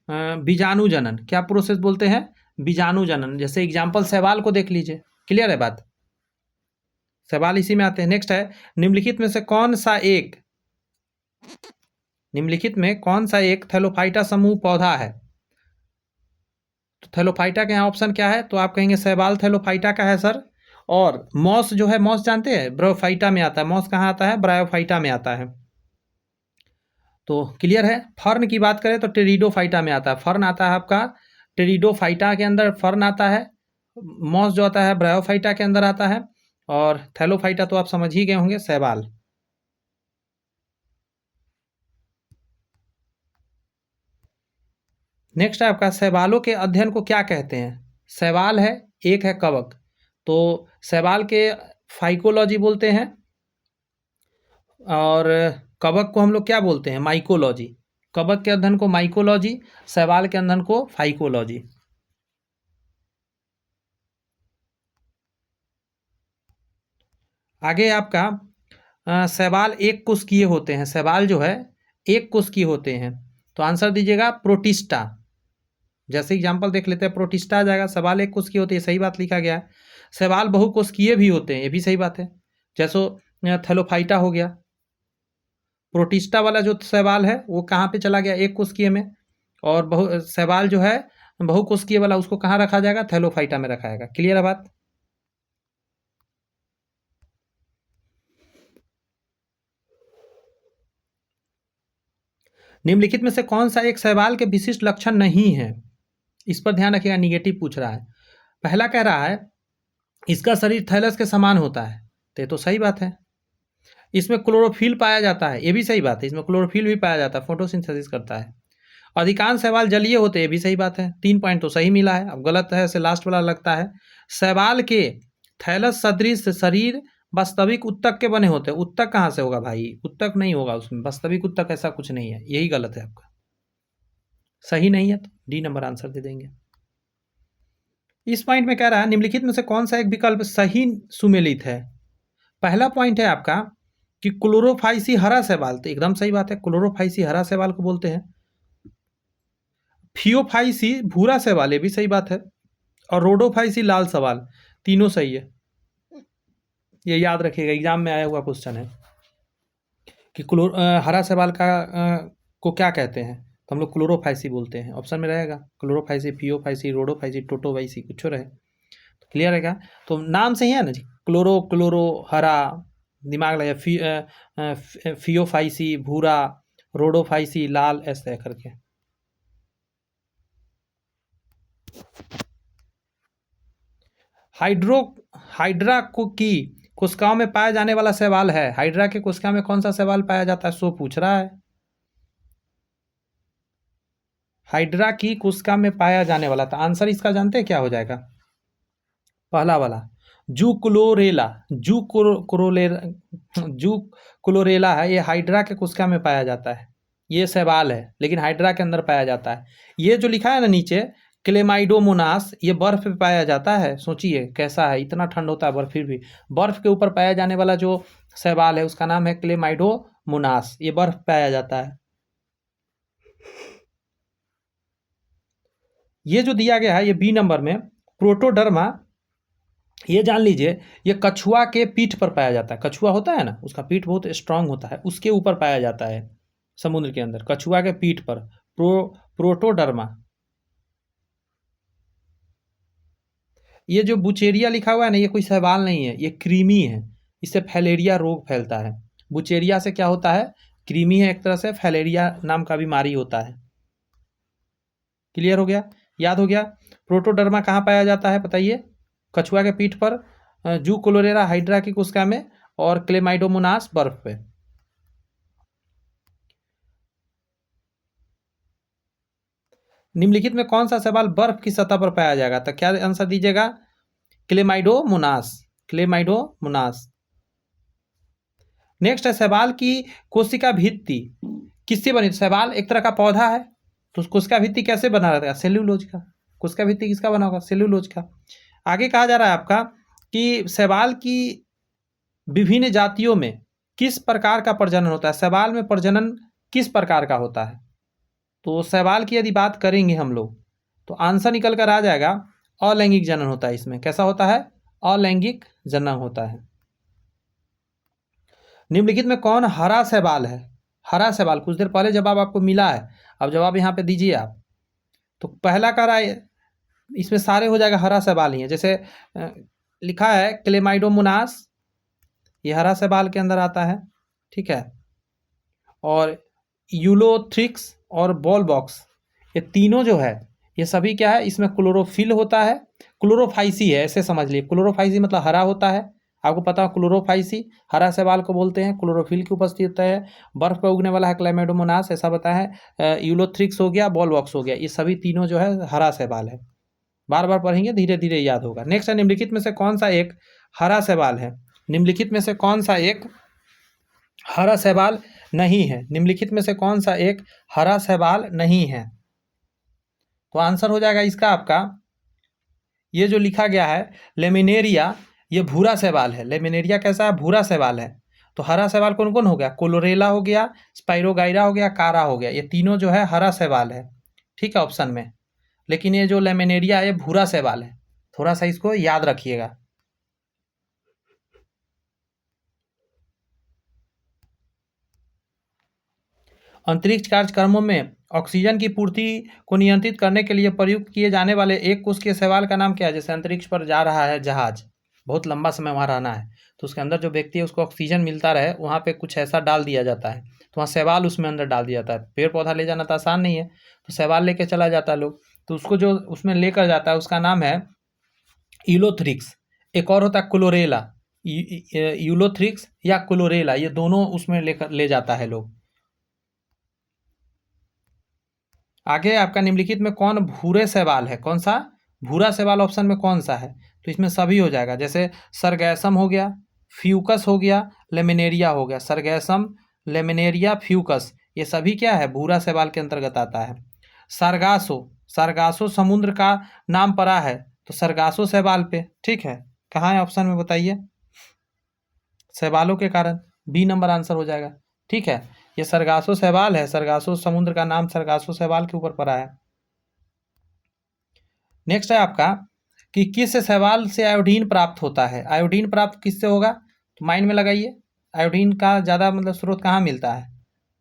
बीजाणु जनन। क्या प्रोसेस बोलते हैं, बीजाणु जनन। जैसे एग्जाम्पल शैवाल को देख लीजिए, क्लियर है बात, सवाल इसी में आते हैं। नेक्स्ट है, निम्नलिखित में से कौन सा एक, निम्नलिखित में कौन सा एक थैलोफाइटा समूह पौधा है। तो थैलोफाइटा के यहाँ ऑप्शन क्या है, तो आप कहेंगे शैवाल थैलोफाइटा का है सर। और मॉस जो है, मॉस जानते हैं ब्रायोफाइटा में आता है, मॉस कहाँ आता है, ब्रायोफाइटा में आता है। तो क्लियर है। फर्न की बात करें तो टेरिडोफाइटा में आता है, फर्न आता है आपका टेरिडोफाइटा के अंदर फर्न आता है। मॉस जो आता है ब्रायोफाइटा के अंदर आता है। और थैलोफाइटा तो आप समझ ही गए होंगे, शैवाल। नेक्स्ट है आपका, शैवालों के अध्ययन को क्या कहते हैं। शैवाल है, एक है कवक। तो शैवाल के फाइकोलॉजी बोलते हैं, और कवक को हम लोग क्या बोलते हैं, माइकोलॉजी। कवक के अध्ययन को माइकोलॉजी, शैवाल के अध्ययन को फाइकोलॉजी। आगे आपका शैवाल एक कोशिकीय होते हैं, शैवाल जो है एक कोशिकीय होते हैं। तो आंसर दीजिएगा प्रोटिस्टा। जैसे एग्जांपल देख लेते हैं, प्रोटिस्टा आ जाएगा, शैवाल एक कोशिकीय होती है, सही बात लिखा गया है। शैवाल बहुकोशिकीय भी होते हैं, ये भी सही बात है। जैसे थैलोफाइटा हो गया, प्रोटिस्टा वाला जो शैवाल है वो कहाँ पे चला गया, एक कोशिकीय में। और शैवाल जो है बहुकोशिकीय वाला, उसको कहाँ रखा जाएगा, थैलोफाइटा में रखा जाएगा। क्लियर है बात। निम्नलिखित में से कौन सा एक शैवाल के विशिष्ट लक्षण नहीं है, इस पर ध्यान रखिएगा, निगेटिव पूछ रहा है। पहला कह रहा है इसका शरीर थैलस के समान होता है, तो सही बात है। इसमें क्लोरोफिल पाया जाता है, ये भी सही बात है, इसमें क्लोरोफिल भी पाया जाता है, फोटोसिंथेसिस करता है। अधिकांश शैवाल जलीय होते हैं, ये भी सही बात है। 3 पॉइंट तो सही मिला है, अब गलत है से लास्ट वाला लगता है। शैवाल के थैलस सदृश शरीर वास्तविक उत्तक के बने होते हैं। उत्तक कहाँ से होगा भाई, उत्तक नहीं होगा उसमें, वास्तविक उत्तक ऐसा कुछ नहीं है, यही गलत है आपका, सही नहीं है। तो डी नंबर आंसर दे देंगे। इस पॉइंट में कह रहा है निम्नलिखित में से कौन सा एक विकल्प सही सुमेलित है। पहला पॉइंट है आपका कि क्लोरोफाइसी हरा शैवाल, तो एकदम सही बात है, क्लोरोफाइसी हरा शैवाल को बोलते हैं। फियोफाइसी भूरा शैवाल, ये भी सही बात है। और रोडोफाइसी लाल शैवाल, तीनों सही है। ये याद रखिएगा, एग्जाम में आया हुआ क्वेश्चन है कि हरा शैवाल का को क्या कहते हैं, तो हम लोग क्लोरोफाइसी बोलते हैं। ऑप्शन में रहेगा क्लोरोफाइसी, फियोफाइसी, रोडोफाइसी, टोटोवाइसी, कुछ रहे। तो क्लियर है क्या, तो नाम सही है ना जी, क्लोरो क्लोरो हरा, दिमाग लगा। फियोफाइसी भूरा, रोडोफाइसी लाल, ऐसे करके। हाइड्रा की कोशिकाओं में पाया जाने वाला शैवाल है। हाइड्रा की कोशिका में कौन सा शैवाल पाया जाता है, सो पूछ रहा है। हाइड्रा की कोशिका में पाया जाने वाला, तो आंसर इसका जानते हैं क्या हो जाएगा, पहला वाला जूक्लोरेला। जूक्लोरेला है, ये हाइड्रा के कोशिका में पाया जाता है। ये शैवाल है लेकिन हाइड्रा के अंदर पाया जाता है। ये जो लिखा है ना नीचे क्लेमाइडोमोनास, ये बर्फ पे पाया जाता है। सोचिए कैसा है, इतना ठंड होता है बर्फ, फिर भी बर्फ के ऊपर पाया जाने वाला जो शैवाल है उसका नाम है क्लेमाइडोमोनास, ये बर्फ पाया जाता है। ये जो दिया गया है ये बी नंबर में, प्रोटोडर्मा, ये जान लीजिए ये कछुआ के पीठ पर पाया जाता है। कछुआ होता है ना, उसका पीठ बहुत स्ट्रांग होता है, उसके ऊपर पाया जाता है समुद्र के अंदर, कछुआ के पीठ पर प्रोटोडर्मा। ये जो बुचेरिया लिखा हुआ है ना, ये कोई शैवाल नहीं है, ये कृमि है, इससे फैलेरिया रोग फैलता है। बुचेरिया से क्या होता है, कृमि है एक तरह से, फैलेरिया नाम का बीमारी होता है। क्लियर हो गया, याद हो गया। प्रोटोडर्मा कहाँ पाया जाता है बताइए, कछुआ के पीठ पर, जू कोलोरेरा हाइड्रा की कोशिका में, और क्लेमाइडोमोनास बर्फ पे। निम्नलिखित में कौन सा शैवाल बर्फ की सतह पर पाया जाएगा, तो क्या आंसर दीजिएगा, क्लेमाइडोमोनास, क्लेमाइडोमोनास। नेक्स्ट है शैवाल की कोशिका भित्ति किससे बनी, शैवाल एक तरह का पौधा है, तो कोशिका भित्ति कैसे बना रहता है, सेल्यूलोज का। कोशिका भित्ति किसका बना होगा, सेल्यूलोज का। आगे कहा जा रहा है आपका कि शैवाल की विभिन्न जातियों में किस प्रकार का प्रजनन होता है। शैवाल में प्रजनन किस प्रकार का होता है? तो शैवाल की यदि बात करेंगे हम लोग तो आंसर निकल कर आ जाएगा अलैंगिक जनन होता है इसमें। कैसा होता है? अलैंगिक जनन होता है। निम्नलिखित में कौन हरा शैवाल है? हरा शैवाल कुछ देर पहले जवाब आपको मिला है, अब जवाब यहाँ पे दीजिए आप। तो पहला का राय इसमें सारे हो जाएगा हरा शैवाल ही है। जैसे लिखा है क्लेमाइडोमोनास, ये हरा शैवाल के अंदर आता है, ठीक है। और यूलोथ्रिक्स और बॉल बॉक्स, ये तीनों जो है ये सभी क्या है, इसमें क्लोरोफिल होता है, क्लोरोफाइसी है, ऐसे समझ लिए। क्लोरोफाइसी मतलब हरा होता है, आपको पता है क्लोरोफाइसी हरा शैवाल को बोलते हैं। क्लोरोफिल की उपस्थिति होता है, बर्फ पर उगने वाला है क्लेमाइडोमोनास, ऐसा बताया है। यूलोथ्रिक्स हो गया, बॉल बॉक्स हो गया, ये सभी तीनों जो है हरा शैवाल है। बार बार पढ़ेंगे, धीरे धीरे याद होगा। नेक्स्ट है, निम्नलिखित में से कौन सा एक हरा शैवाल है? निम्नलिखित में से कौन सा एक हरा शैवाल नहीं है? निम्नलिखित में से कौन सा एक हरा शैवाल नहीं है? तो आंसर हो जाएगा इसका आपका, ये जो लिखा गया है लेमिनेरिया, ये भूरा शैवाल है। लेमिनेरिया कैसा है? भूरा शैवाल है। तो हरा शैवाल कौन कौन हो गया? कोलोरेला हो गया, स्पाइरोगाइरा हो गया, कारा हो गया, ये तीनों जो है हरा शैवाल है, ठीक है, ऑप्शन में। लेकिन ये जो लेमिनेरिया है ये भूरा शैवाल है, थोड़ा सा इसको याद रखिएगा। अंतरिक्ष कार्यक्रमों में ऑक्सीजन की पूर्ति को नियंत्रित करने के लिए प्रयुक्त किए जाने वाले एक कोशिकीय शैवाल का नाम क्या है? जैसे अंतरिक्ष पर जा रहा है जहाज, बहुत लंबा समय वहाँ रहना है, तो उसके अंदर जो व्यक्ति है उसको ऑक्सीजन मिलता रहे, वहाँ पे कुछ ऐसा डाल दिया जाता है, तो वहाँ शैवाल उसमें अंदर डाल दिया जाता है। पेड़ पौधा ले जाना तो आसान नहीं है, तो शैवाल लेके चला जाता है लोग, तो उसको जो उसमें लेकर जाता है उसका नाम है यूलोथ्रिक्स। एक और होता है क्लोरेला, यूलोथ्रिक्स या क्लोरेला, ये दोनों उसमें लेकर ले जाता है लोग। आगे आपका निम्नलिखित में कौन भूरे शैवाल है? कौन सा भूरा शैवाल ऑप्शन में कौन सा है? तो इसमें सभी हो जाएगा, जैसे सरगैसम हो गया, फ्यूकस हो गया, लेमिनेरिया हो गया। सरगैसम, लेमिनेरिया, फ्यूकस, ये सभी क्या है? भूरा शैवाल के अंतर्गत आता है। सरगासो, सरगासो समुद्र का नाम पड़ा है, तो सरगासो शैवाल पे, ठीक है। कहाँ है ऑप्शन में बताइए? शैवालों के कारण, बी नंबर आंसर हो जाएगा, ठीक है। ये सरगासो शैवाल है, सरगासो समुद्र का नाम सरगासो शैवाल के ऊपर पड़ा है। नेक्स्ट है आपका कि किस शैवाल से आयोडीन प्राप्त होता है? आयोडीन प्राप्त किससे होगा? तो माइंड में लगाइए, आयोडीन का ज़्यादा मतलब स्रोत कहाँ मिलता है?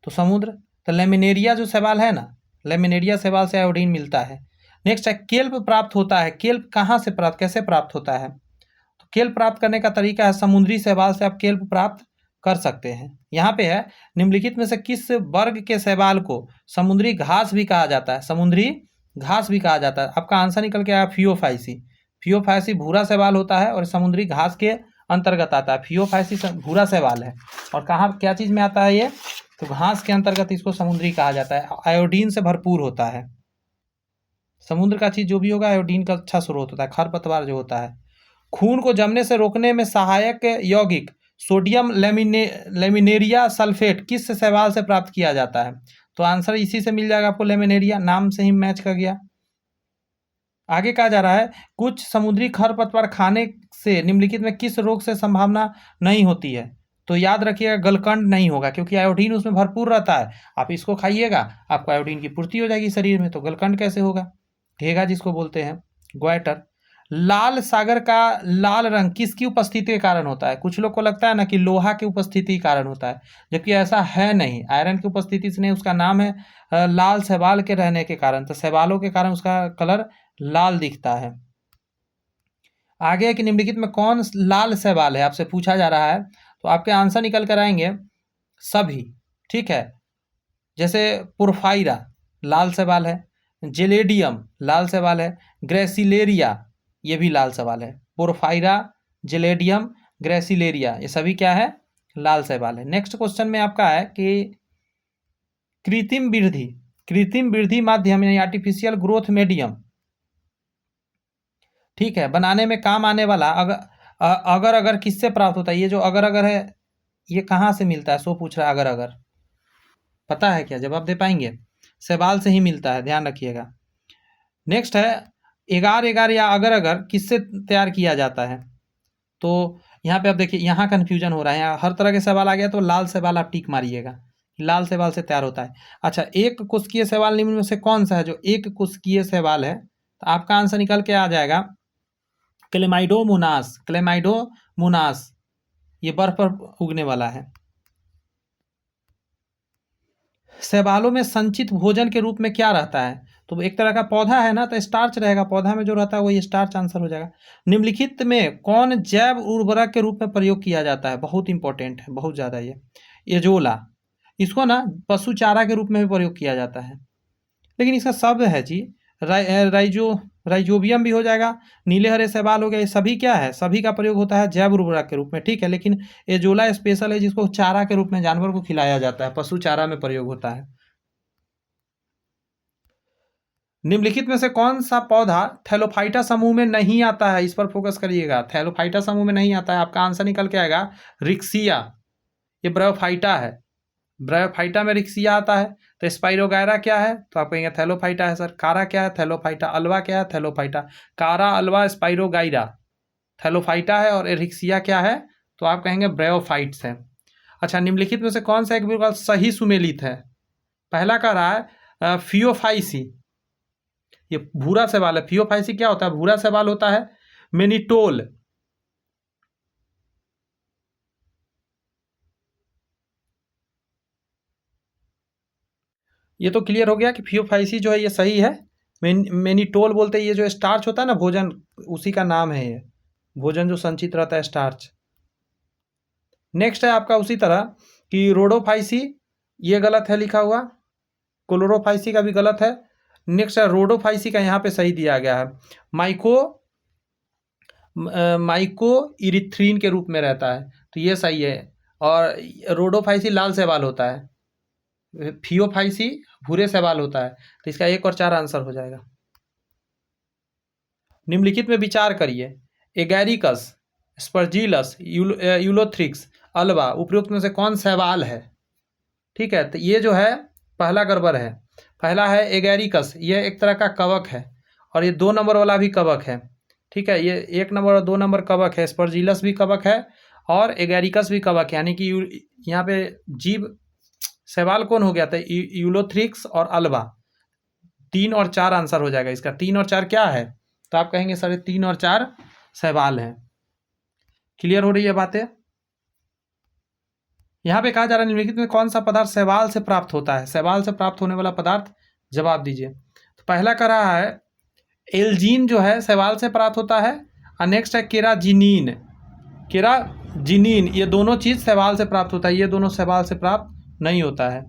तो समुद्र। तो लेमिनेरिया जो शैवाल है ना, लेमिनेरिया शैवाल से आयोडीन मिलता है। नेक्स्ट है केल्प प्राप्त होता है। केल्प कहाँ से प्राप्त, कैसे प्राप्त होता है? तो केल्प प्राप्त करने का तरीका है, समुद्री शैवाल से आप केल्प प्राप्त कर सकते हैं। यहाँ पे है, निम्नलिखित में से किस वर्ग के शैवाल को समुद्री घास भी कहा जाता है? समुद्री घास भी कहा जाता है। आपका आंसर निकल के आया फियोफाइसी। फियोफाइसी भूरा शैवाल होता है और समुद्री घास के अंतर्गत आता है। फियोफाइसी भूरा शैवाल है और कहाँ क्या चीज़ में आता है ये? तो घास के अंतर्गत इसको समुद्री कहा जाता है। आयोडीन से भरपूर होता है। समुद्र का चीज़ जो भी होगा आयोडीन का अच्छा स्रोत होता है। खरपतवार जो होता है, खून को जमने से रोकने में सहायक यौगिक सोडियम लेमिनेरिया सल्फेट किस शैवाल से प्राप्त किया जाता है? तो आंसर इसी से मिल जाएगा आपको, लेमिनेरिया, नाम से ही मैच कर गया। आगे कहा जा रहा है कुछ समुद्री खरपतवार खाने से निम्नलिखित में किस रोग से संभावना नहीं होती है? तो याद रखिएगा गलकंड नहीं होगा, क्योंकि आयोडीन उसमें भरपूर रहता है। आप इसको खाइएगा, आपको आयोडीन की पूर्ति हो जाएगी शरीर में, तो गलकंड कैसे होगा? घेगा जिसको बोलते हैं, ग्वाइटर। लाल सागर का लाल रंग किसकी उपस्थिति के कारण होता है? कुछ लोग को लगता है ना कि लोहा की उपस्थिति के कारण होता है, जबकि ऐसा है नहीं। आयरन की उपस्थिति से नहीं, उसका नाम है लाल शैवाल के रहने के कारण, तो शैवालों के कारण उसका कलर लाल दिखता है। आगे कि निम्नलिखित में कौन लाल शैवाल है आपसे पूछा जा रहा है, तो आपके आंसर निकल कर आएंगे सभी, ठीक है। जैसे पोरफायरा लाल शैवाल है, जेलेडियम लाल शैवाल है, ग्रेसिलेरिया ये भी लाल शैवाल है। पोरफायरा, जेलेडियम, ग्रेसिलेरिया ये सभी क्या है? लाल शैवाल है। नेक्स्ट क्वेश्चन में आपका है कि कृत्रिम वृद्धि माध्यम यानी आर्टिफिशियल ग्रोथ मीडियम, ठीक है, बनाने में काम आने वाला अगर अगर किससे प्राप्त होता है? ये जो अगर अगर है ये कहाँ से मिलता है? सो पूछ रहा है अगर अगर, पता है क्या? जवाब दे पाएंगे? शैवाल से ही मिलता है, ध्यान रखिएगा। नेक्स्ट है एगार एगार या अगर अगर किससे तैयार किया जाता है? तो यहाँ पे आप देखिए, यहाँ कन्फ्यूजन हो रहा है, यहाँ हर तरह के सवाल आ गया, तो लाल शैवाल आप टिक मारिएगा, लाल शैवाल से तैयार होता है। अच्छा, एक कोशिकीय शैवाल निम्न में से कौन सा है जो एक कोशिकीय शैवाल है? तो आपका आंसर निकल के आ जाएगा क्लेमाइडोमोनास। क्लेमाइडोमोनास ये बर्फ पर उगने वाला है। शैवालों में संचित भोजन के रूप में क्या रहता है? तो एक तरह का पौधा है ना, तो स्टार्च रहेगा, पौधा में जो रहता है वही स्टार्च आंसर हो जाएगा। निम्नलिखित में कौन जैव उर्वरक के रूप में प्रयोग किया जाता है? बहुत इंपॉर्टेंट है, बहुत ज़्यादा ये एजोला। इसको ना पशु चारा के रूप में भी प्रयोग किया जाता है, लेकिन इसका शब्द है जी राइजोबियम भी हो जाएगा। नीले हरे शैवाल हो गया, ये सभी क्या है? सभी का प्रयोग होता है जैव उर्वरक के रूप में, ठीक है। लेकिन एजोला स्पेशल है जिसको चारा के रूप में जानवर को खिलाया जाता है, पशु चारा में प्रयोग होता है। निम्नलिखित में से कौन सा पौधा थैलोफाइटा समूह में नहीं आता है? इस पर फोकस करिएगा। थैलोफाइटा समूह में नहीं आता है, आपका आंसर निकल के आएगा रिक्सिया। ये ब्रायोफाइटा है, ब्रायोफाइटा में रिक्सिया आता है। तो स्पाइरोगायरा क्या है? तो आप कहेंगे थैलोफाइटा है सर। कारा क्या है? थैलोफाइटा। अलवा क्या है? थैलोफाइटा। कारा, अलवा, स्पाइरोगायरा थैलोफाइटा है, और रिक्सिया क्या है? तो आप कहेंगे ब्रायोफाइट्स है। अच्छा, निम्नलिखित में से कौन सा एक बिल्कुल सही सुमेलित है? पहला कह रहा है फियोफाइसी, ये भूरा सवाल है। फियोफाइसी क्या होता है? भूरा सवाल होता है। मेनिटोल, ये तो क्लियर हो गया कि फियोफाइसी जो है ये सही है। मेनिटोल बोलते हैं, ये जो स्टार्च होता है ना भोजन, उसी का नाम है ये, भोजन जो संचित रहता है स्टार्च। नेक्स्ट है आपका उसी तरह कि रोडोफाइसी, ये गलत है लिखा हुआ। क्लोरोफाइसी का भी गलत है। नेक्स्ट है रोडोफाइसी का यहाँ पे सही दिया गया है। माइको इरिथ्रीन के रूप में रहता है, तो ये सही है। और रोडोफाइसी लाल शैवाल होता है, फियोफाइसी भूरे शैवाल होता है। तो इसका 1 और 4 आंसर हो जाएगा। निम्नलिखित में विचार करिए। एगैरिकस, स्पर्जीलस, यूलोथ्रिक्स, अल्वा उपयुक्त में से कौन शैवाल है? ठीक है, तो ये जो है पहला गड़बड़ है। पहला है एगैरिकस, ये एक तरह का कवक है, और ये 2 नंबर वाला भी कवक है, ठीक है। ये 1 नंबर और 2 नंबर कवक है। स्पर्जीलस भी कवक है और एगैरिकस भी कवक है, यानी कि यहाँ पे जीव शैवाल कौन हो गया था? यूलोथ्रिक्स और अल्वा। 3 और 4 आंसर हो जाएगा इसका। 3 और 4 क्या है? तो आप कहेंगे सर 3 और 4 शैवाल हैं। क्लियर हो रही है बातें? यहाँ पे कहा जा रहा है निम्नलिखित में कौन सा पदार्थ शैवाल से प्राप्त होता है? शैवाल से प्राप्त होने वाला पदार्थ जवाब दीजिए। तो पहला कह रहा है एल्जीन जो है शैवाल से प्राप्त होता है, और नेक्स्ट है केराजिनीन। केराजिनीन, ये दोनों चीज़ शैवाल से प्राप्त होता है, ये दोनों शैवाल से प्राप्त नहीं होता है।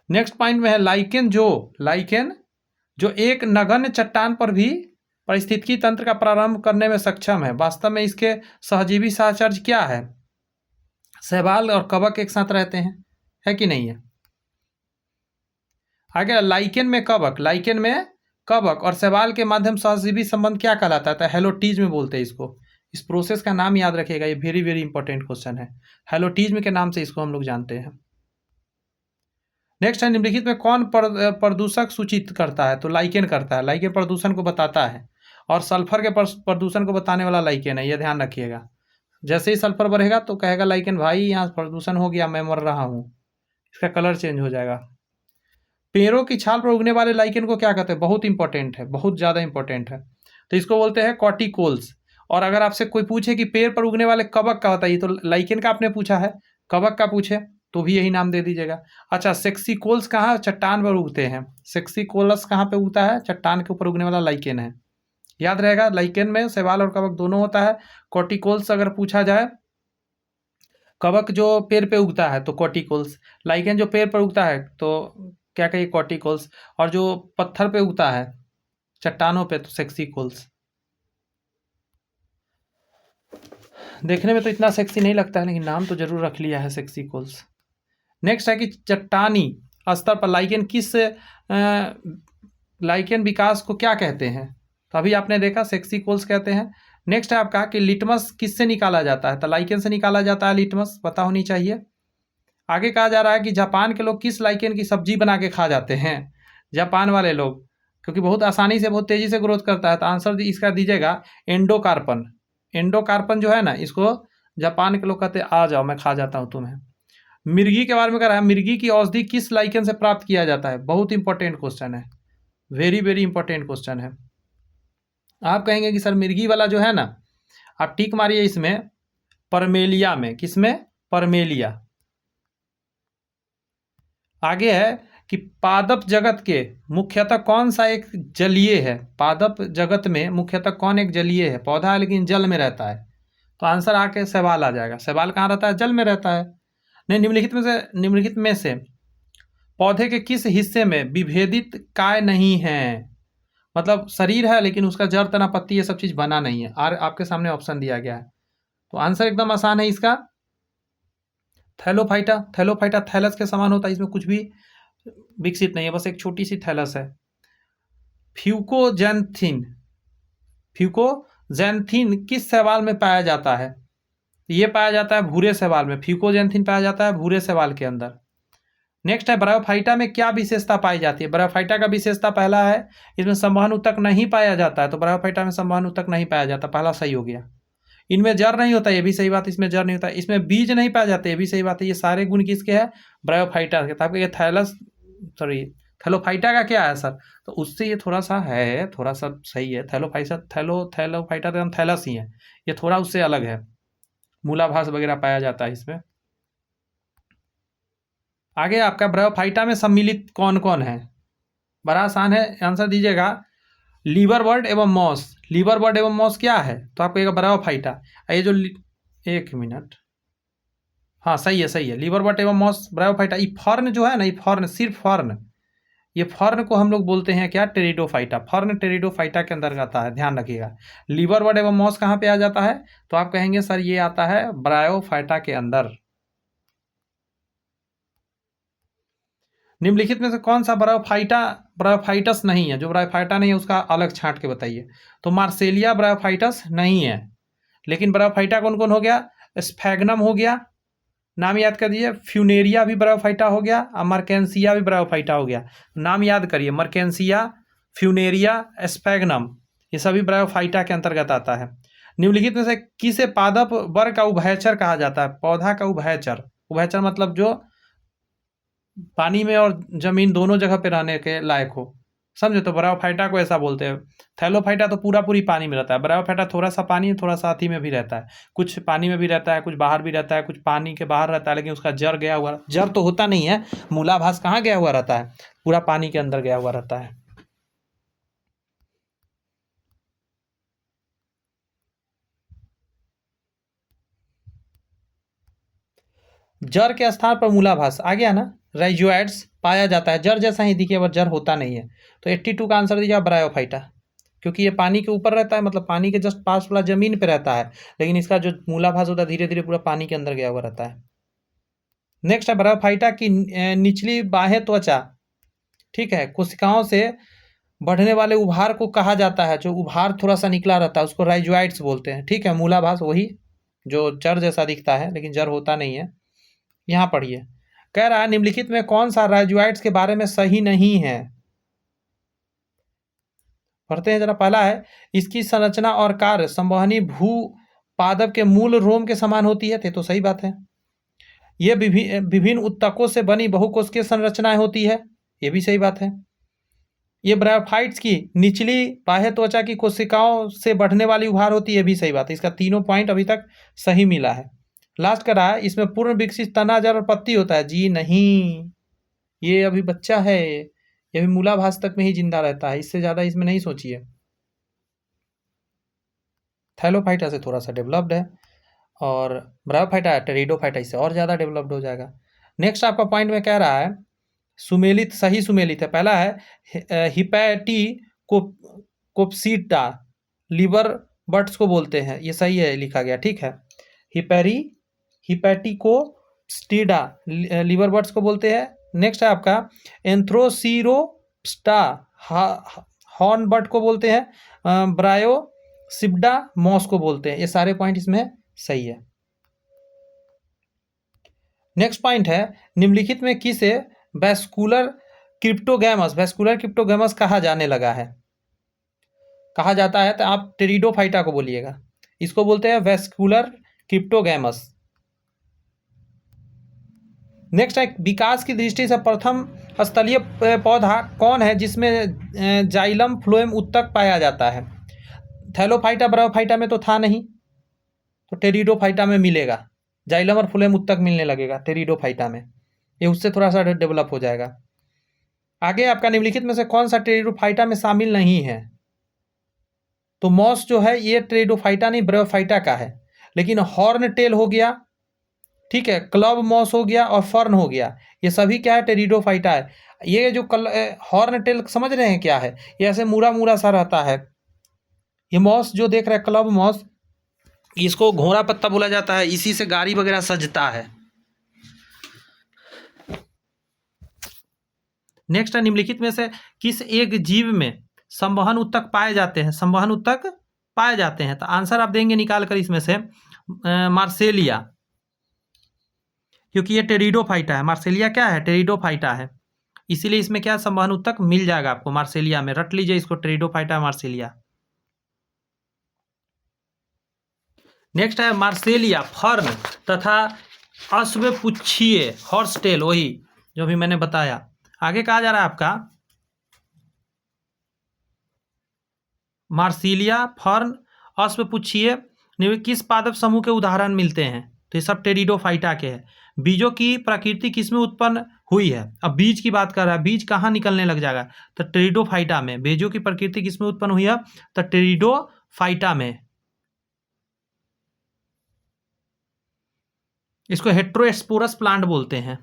नेक्स्ट पॉइंट में है लाइकेन जो एक नगण्य चट्टान पर भी पारिस्थितिकी तंत्र का प्रारंभ करने में सक्षम है। वास्तव में इसके सहजीवी सहचर्य क्या है? शैवाल और कवक एक साथ रहते हैं, है कि नहीं है? आगे लाइकेन में कवक और शैवाल के माध्यम सहजीवी संबंध क्या कहलाता है? हेलोटिज्म बोलते हैं इसको। इस प्रोसेस का नाम याद रखिएगा, ये वेरी वेरी इंपॉर्टेंट क्वेश्चन है। हेलोटिज्म के नाम से इसको हम लोग जानते हैं। नेक्स्ट है निम्नलिखित में कौन प्रदूषक सूचित करता है? तो लाइकेन करता है। लाइकेन प्रदूषण को बताता है, और सल्फर के प्रदूषण को बताने वाला लाइकेन है, ये ध्यान रखिएगा। जैसे ही सल्फर बढ़ेगा तो कहेगा लाइकेन भाई यहाँ प्रदूषण हो गया, मैं मर रहा हूँ, इसका कलर चेंज हो जाएगा। पेड़ों की छाल पर उगने वाले लाइकेन को क्या कहते हैं? बहुत इंपॉर्टेंट है, बहुत ज़्यादा इंपॉर्टेंट है। तो इसको बोलते हैं कॉर्टिकोल्स। और अगर आपसे कोई पूछे कि पेड़ पर उगने वाले कवक का बताइए, तो लाइकेन का आपने पूछा है, कवक का पूछे तो भी यही नाम दे दीजिएगा। अच्छा, सेक्सिकोल्स कहाँ? चट्टान पर उगते हैं। सेक्सिकोलस कहाँ पे उगता है? चट्टान के ऊपर उगने वाला लाइकेन है, याद रहेगा। लाइकेन में शैवाल और कवक दोनों होता है। कॉर्टिकोल्स अगर पूछा जाए, कवक जो पेड़ पे उगता है तो कॉर्टिकोल्स, लाइकेन जो पेड़ पर उगता है तो क्या कहिए कॉर्टिकोल्स, और जो पत्थर पे उगता है चट्टानों पे तो सेक्सिकोल्स। देखने में तो इतना सेक्सी नहीं लगता है, लेकिन नाम तो जरूर रख लिया है सेक्सिकोल्स। नेक्स्ट है कि चट्टानी स्तर पर लाइकेन विकास को क्या कहते हैं? तो अभी आपने देखा सेक्सिकोल्स कहते हैं। नेक्स्ट है आपका कि लिटमस किससे निकाला जाता है? तो लाइकेन से निकाला जाता है लिटमस, पता होनी चाहिए। आगे कहा जा रहा है कि जापान के लोग किस लाइकेन की सब्जी बना के खा जाते हैं? जापान वाले लोग, क्योंकि बहुत आसानी से बहुत तेज़ी से ग्रोथ करता है, तो आंसर इसका दीजिएगा एंडोकार्पन। एंडोकार्पन जो है ना, इसको जापान के लोग कहते हैं आ जाओ मैं खा जाता हूँ तुम्हें। मिर्गी के बारे में कह रहा है, मिर्गी की औषधि किस लाइकेन से प्राप्त किया जाता है? बहुत इंपॉर्टेंट क्वेश्चन है, वेरी वेरी इंपॉर्टेंट क्वेश्चन है। आप कहेंगे कि सर मिर्गी वाला जो है ना, आप टिक मारिए इसमें, परमेलिया में। किसमें? परमेलिया। आगे है कि पादप जगत के मुख्यतः कौन सा एक जलीय है? पादप जगत में मुख्यतः कौन एक जलीय है? पौधा है लेकिन जल में रहता है। तो आंसर आके शैवाल आ जाएगा। शैवाल कहाँ रहता है? जल में रहता है। नहीं, निम्नलिखित में से पौधे के किस हिस्से में विभेदित काय नहीं है? मतलब शरीर है लेकिन उसका जड़, तना, पत्ती ये सब चीज बना नहीं है। और आपके सामने ऑप्शन दिया गया है, तो आंसर एकदम आसान है इसका, थैलोफाइटा। थैलोफाइटा थैलस के समान होता है, इसमें कुछ भी विकसित नहीं है, बस एक छोटी सी थैलस है। फ्यूकोजैंथिन, फ्यूकोजैंथिन किस शैवाल में पाया जाता है? ये पाया जाता है भूरे शैवाल में। फ्यूकोजैंथिन पाया जाता है भूरे शैवाल के अंदर। नेक्स्ट है, ब्रायोफाइटा में क्या विशेषता पाई जाती है? ब्रायोफाइटा का विशेषता पहला है, इसमें संवहन ऊतक नहीं पाया जाता है, तो ब्रायोफाइटा में संवहन ऊतक नहीं पाया जाता, पहला सही हो गया। इनमें जड़ नहीं होता, ये भी सही बात, इसमें जड़ नहीं होता। इसमें बीज नहीं पाए जाते, ये भी सही बात है। ये सारे गुण किसके हैं? ब्रायोफाइटा के। तो आपके थैलोफाइटा का क्या है सर? तो उससे ये थोड़ा सा है, थोड़ा सा सही है। थैलोफाइटा तो हम थैलस ही है, ये थोड़ा उससे अलग है। मूलाभास वगैरह पाया जाता है इसमें। आगे आपका ब्रायोफाइटा में सम्मिलित कौन कौन है? बड़ा आसान है, आंसर दीजिएगा, लीवर बर्ड एवं मॉस। लीवर बर्ड एवं मॉस क्या है? तो आपको कहेगा ब्रायोफाइटा। ये जो एक मिनट, हाँ सही है, सही है, लीवर बर्ड एवं मॉस ब्रायोफाइटा। ये फर्न जो है ना, ये फर्न, सिर्फ फर्न, ये फर्न को हम लोग बोलते हैं क्या? टेरिडोफाइटा। फर्न टेरिडोफाइटा के अंदर आता है, ध्यान रखिएगा। लीवर बर्ड एवं मॉस कहाँ पे आ जाता है? तो आप कहेंगे सर ये आता है ब्रायोफाइटा के अंदर। निम्नलिखित में से कौन सा ब्रायोफाइटस नहीं है? जो ब्रायोफाइटा नहीं है उसका अलग छांट के बताइए। तो मार्सेलिया ब्रायोफाइटस नहीं है, लेकिन ब्रायोफाइटा कौन कौन हो गया? स्फैग्नम हो गया, नाम याद कर दीजिए। फ्यूनेरिया भी ब्रायोफाइटा हो गया, और मर्केंसिया भी ब्रायोफाइटा हो गया। नाम याद करिए, मर्केंसिया, फ्यूनेरिया, स्फैग्नम, ये सभी ब्रायोफाइटा के अंतर्गत आता है। निम्नलिखित में से किसे पादप वर्ग का उभयचर कहा जाता है? पौधा का उभयचर। उभयचर मतलब जो पानी में और जमीन दोनों जगह पे रहने के लायक हो, समझे? तो ब्रायोफाइटा को ऐसा बोलते हैं। थैलोफाइटा तो पूरा पूरी पानी में रहता है, ब्रायोफाइटा थोड़ा सा पानी, थोड़ा सा हाथी में भी रहता है, कुछ पानी में भी रहता है, कुछ बाहर भी रहता है, कुछ पानी के बाहर रहता है, लेकिन उसका जड़ गया हुआ, जड़ तो होता नहीं है, मूलाभास कहाँ गया हुआ रहता है? पूरा पानी के अंदर गया हुआ रहता है। जड़ के स्थान पर मूलाभास आ गया ना, राइजोइड्स पाया जाता है, जड़ जैसा ही दिखे, पर जड़ होता नहीं है। तो 82 का आंसर दीजिए ब्रायोफाइटा, क्योंकि ये पानी के ऊपर रहता है, मतलब पानी के जस्ट पास वाला जमीन पे रहता है, लेकिन इसका जो मूलाभास होता है धीरे धीरे पूरा पानी के अंदर गया हुआ रहता है। नेक्स्ट है, ब्रायोफाइटा की निचली बाह्य त्वचा, ठीक है, कोशिकाओं से बढ़ने वाले उभार को कहा जाता है। जो उभार थोड़ा सा निकला रहता है उसको राइजोइड्स बोलते हैं, ठीक है। मूलाभास वही जो जड़ जैसा दिखता है, लेकिन जड़ होता नहीं है। यहाँ पढ़िए, कह रहा है निम्नलिखित में कौन सा राइजोइड्स के बारे में सही नहीं है? पढ़ते हैं जरा। पहला है, इसकी संरचना और कार्य संवहनी भू पादप के मूल रोम के समान होती है, तो सही बात है। ये विभिन्न उत्तकों से बनी बहुकोशिकीय संरचनाएं होती है, ये भी सही बात है। ये ब्रायोफाइट्स की निचली बाह्य त्वचा की कोशिकाओं से बढ़ने वाली उभार होती है, ये भी सही बात है। इसका तीनों पॉइंट अभी तक सही मिला है। लास्ट का रहा है, इसमें पूर्ण विकसित तना, जड़ और पत्ती होता है। जी नहीं, ये अभी बच्चा है, ये अभी मूलाभास तक में ही जिंदा रहता है, इससे ज़्यादा इसमें नहीं सोचिए। थैलोफाइटा से थोड़ा सा डेवलप्ड है, और ब्रायोफाइटा टेरिडोफाइटा इससे और ज़्यादा डेवलप्ड हो जाएगा। नेक्स्ट आपका पॉइंट में कह रहा है सुमेलित, सही सुमेलित है। पहला है हिपैटी कोप्सिटा, लीवर बर्ड्स को बोलते हैं, ये सही है लिखा गया, ठीक है। हिपैटिकोस्टिडा लीवर बर्ड्स को बोलते हैं। नेक्स्ट है आपका एंथ्रोसीरोप्स्टा हॉर्न बर्ड को बोलते हैं। ब्रायोसिप्डा मॉस को बोलते हैं। ये सारे पॉइंट इसमें सही है। नेक्स्ट पॉइंट है, निम्नलिखित में किसे वैस्कुलर क्रिप्टोगैमस कहा जाने लगा है? कहा जाता है, तो आप टेरिडोफाइटा को बोलिएगा। इसको बोलते हैं वैस्कुलर क्रिप्टोगैमस। नेक्स्ट है, विकास की दृष्टि से प्रथम स्थलीय पौधा कौन है जिसमें जाइलम फ्लोएम उत्तक पाया जाता है? थैलोफाइटा ब्रायोफाइटा में तो था नहीं, तो टेरिडोफाइटा में मिलेगा। जाइलम और फ्लोएम उत्तक मिलने लगेगा टेरिडोफाइटा में, ये उससे थोड़ा सा डेवलप हो जाएगा। आगे आपका निम्नलिखित में से कौन सा टेरिडोफाइटा में शामिल नहीं है? तो मॉस जो है ये टेरिडोफाइटा नहीं ब्रायोफाइटा का है, लेकिन हॉर्न टेल हो गया, ठीक है, क्लब मॉस हो गया और फर्न हो गया, ये सभी क्या है? टेरिडोफाइटा है। ये जो हॉर्न टेल समझ रहे हैं क्या है? ये ऐसे मुड़ा मुड़ा सा रहता है। ये मॉस जो देख रहे हैं क्लब मॉस, इसको घोड़ा पत्ता बोला जाता है, इसी से गाड़ी वगैरह सजता है। नेक्स्ट है, निम्नलिखित में से किस एक जीव में संवहन उत्तक पाए जाते हैं? संवहन उत्तक पाए जाते हैं, तो आंसर आप देंगे निकाल कर इसमें से मार्सेलिया, क्योंकि ये टेरिडोफाइटा है। मार्सेलिया क्या है? टेरिडोफाइटा है, इसीलिए इसमें क्या संवहन उत्तक मिल जाएगा आपको मार्सेलिया में। रट लीजिए इसको, टेरिडोफाइटा मार्सेलिया। नेक्स्ट है मार्सेलिया फर्न तथा अश्वपुच्छीय हॉर्स टेल, वही जो भी मैंने बताया। आगे कहा जा रहा है आपका मार्सिलिया फर्न अश्वपुच्छीय किस पादप समूह के उदाहरण मिलते हैं? तो ये सब टेरिडोफाइटा के हैं। बीजों की प्रकृति किसमें उत्पन्न हुई है? अब बीज की बात कर रहा है, बीज कहाँ निकलने लग जाएगा? तो टेरिडोफाइटा में। बीजों की प्रकृति किसमें उत्पन्न हुई है? तो टेरिडोफाइटा में। इसको हेट्रोस्पोरस प्लांट बोलते हैं।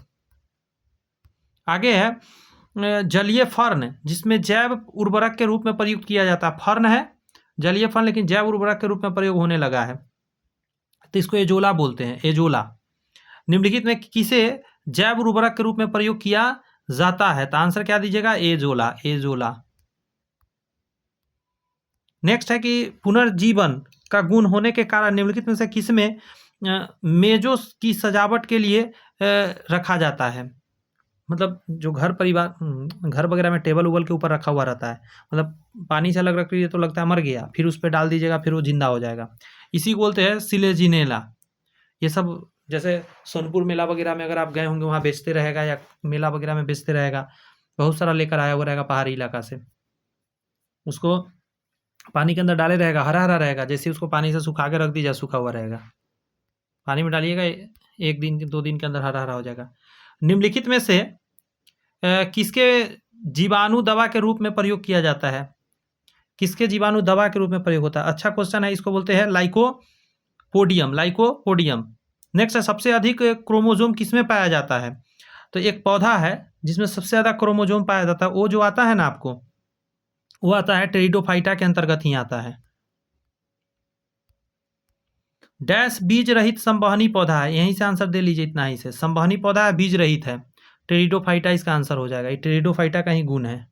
आगे है जलीय फर्न, जिसमें जैव उर्वरक के रूप में प्रयुक्त किया जाता है। फर्न है जलीय फर्न, लेकिन जैव उर्वरक के रूप में प्रयोग होने लगा है, तो इसको एजोला बोलते हैं, एजोला। निम्नलिखित में किसे जैव उर्वरक के रूप में प्रयोग किया जाता है? तो आंसर क्या दीजिएगा? Azolla, azolla. नेक्स्ट है कि पुनर्जीवन का गुण होने के कारण निम्नलिखित में से किसमें मेजों की सजावट के लिए रखा जाता है? मतलब जो घर परिवार घर वगैरह में टेबल उबल के ऊपर रखा हुआ रहता है, मतलब पानी से अलग रख लीजिए तो लगता है मर गया, फिर उस पर डाल दीजिएगा फिर वो जिंदा हो जाएगा, इसी को बोलते हैं सिलेजिनेला। ये सब जैसे सोनपुर मेला वगैरह में अगर आप गए होंगे, वहाँ बेचते रहेगा, या मेला वगैरह में बेचते रहेगा, बहुत सारा लेकर आया हुआ रहेगा पहाड़ी इलाका से, उसको पानी के अंदर डाले रहेगा, हरा हरा रहेगा, जैसे उसको पानी से सुखा के रख दीजिए सूखा हुआ रहेगा, पानी में डालिएगा 1 दिन 2 दिन के अंदर हरा हरा हो जाएगा। निम्नलिखित में से किसके जीवाणु दवा के रूप में प्रयोग किया जाता है? किसके जीवाणु दवा के रूप में प्रयोग होता है? अच्छा क्वेश्चन है, इसको बोलते हैं लाइकोपोडियम, लाइकोपोडियम। नेक्स्ट है, सबसे अधिक क्रोमोजोम किसमें पाया जाता है? तो एक पौधा है जिसमें सबसे ज़्यादा क्रोमोजोम पाया जाता है, वो जो आता है ना आपको, वो आता है टेरिडोफाइटा के अंतर्गत ही आता है। डैश बीज रहित संवहनी पौधा है, यहीं से आंसर दे लीजिए, इतना ही से संवहनी पौधा है, बीज रहित है, टेरिडोफाइटा इसका आंसर हो जाएगा। ये टेरिडोफाइटा का ही गुण है।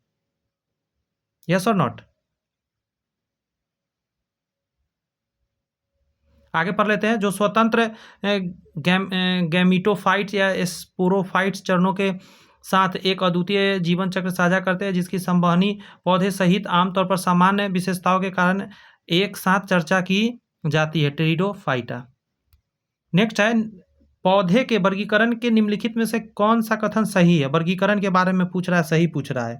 यस और नॉट? आगे पढ़ लेते हैं। जो स्वतंत्र गैमीटोफाइट्स या स्पोरोफाइट्स चरणों के साथ एक अद्वितीय जीवन चक्र साझा करते हैं, जिसकी संवहनी पौधे सहित आमतौर पर सामान्य विशेषताओं के कारण एक साथ चर्चा की जाती है, टेरिडोफाइटा। नेक्स्ट है, पौधे के वर्गीकरण के निम्नलिखित में से कौन सा कथन सही है? वर्गीकरण के बारे में पूछ रहा है, सही पूछ रहा है।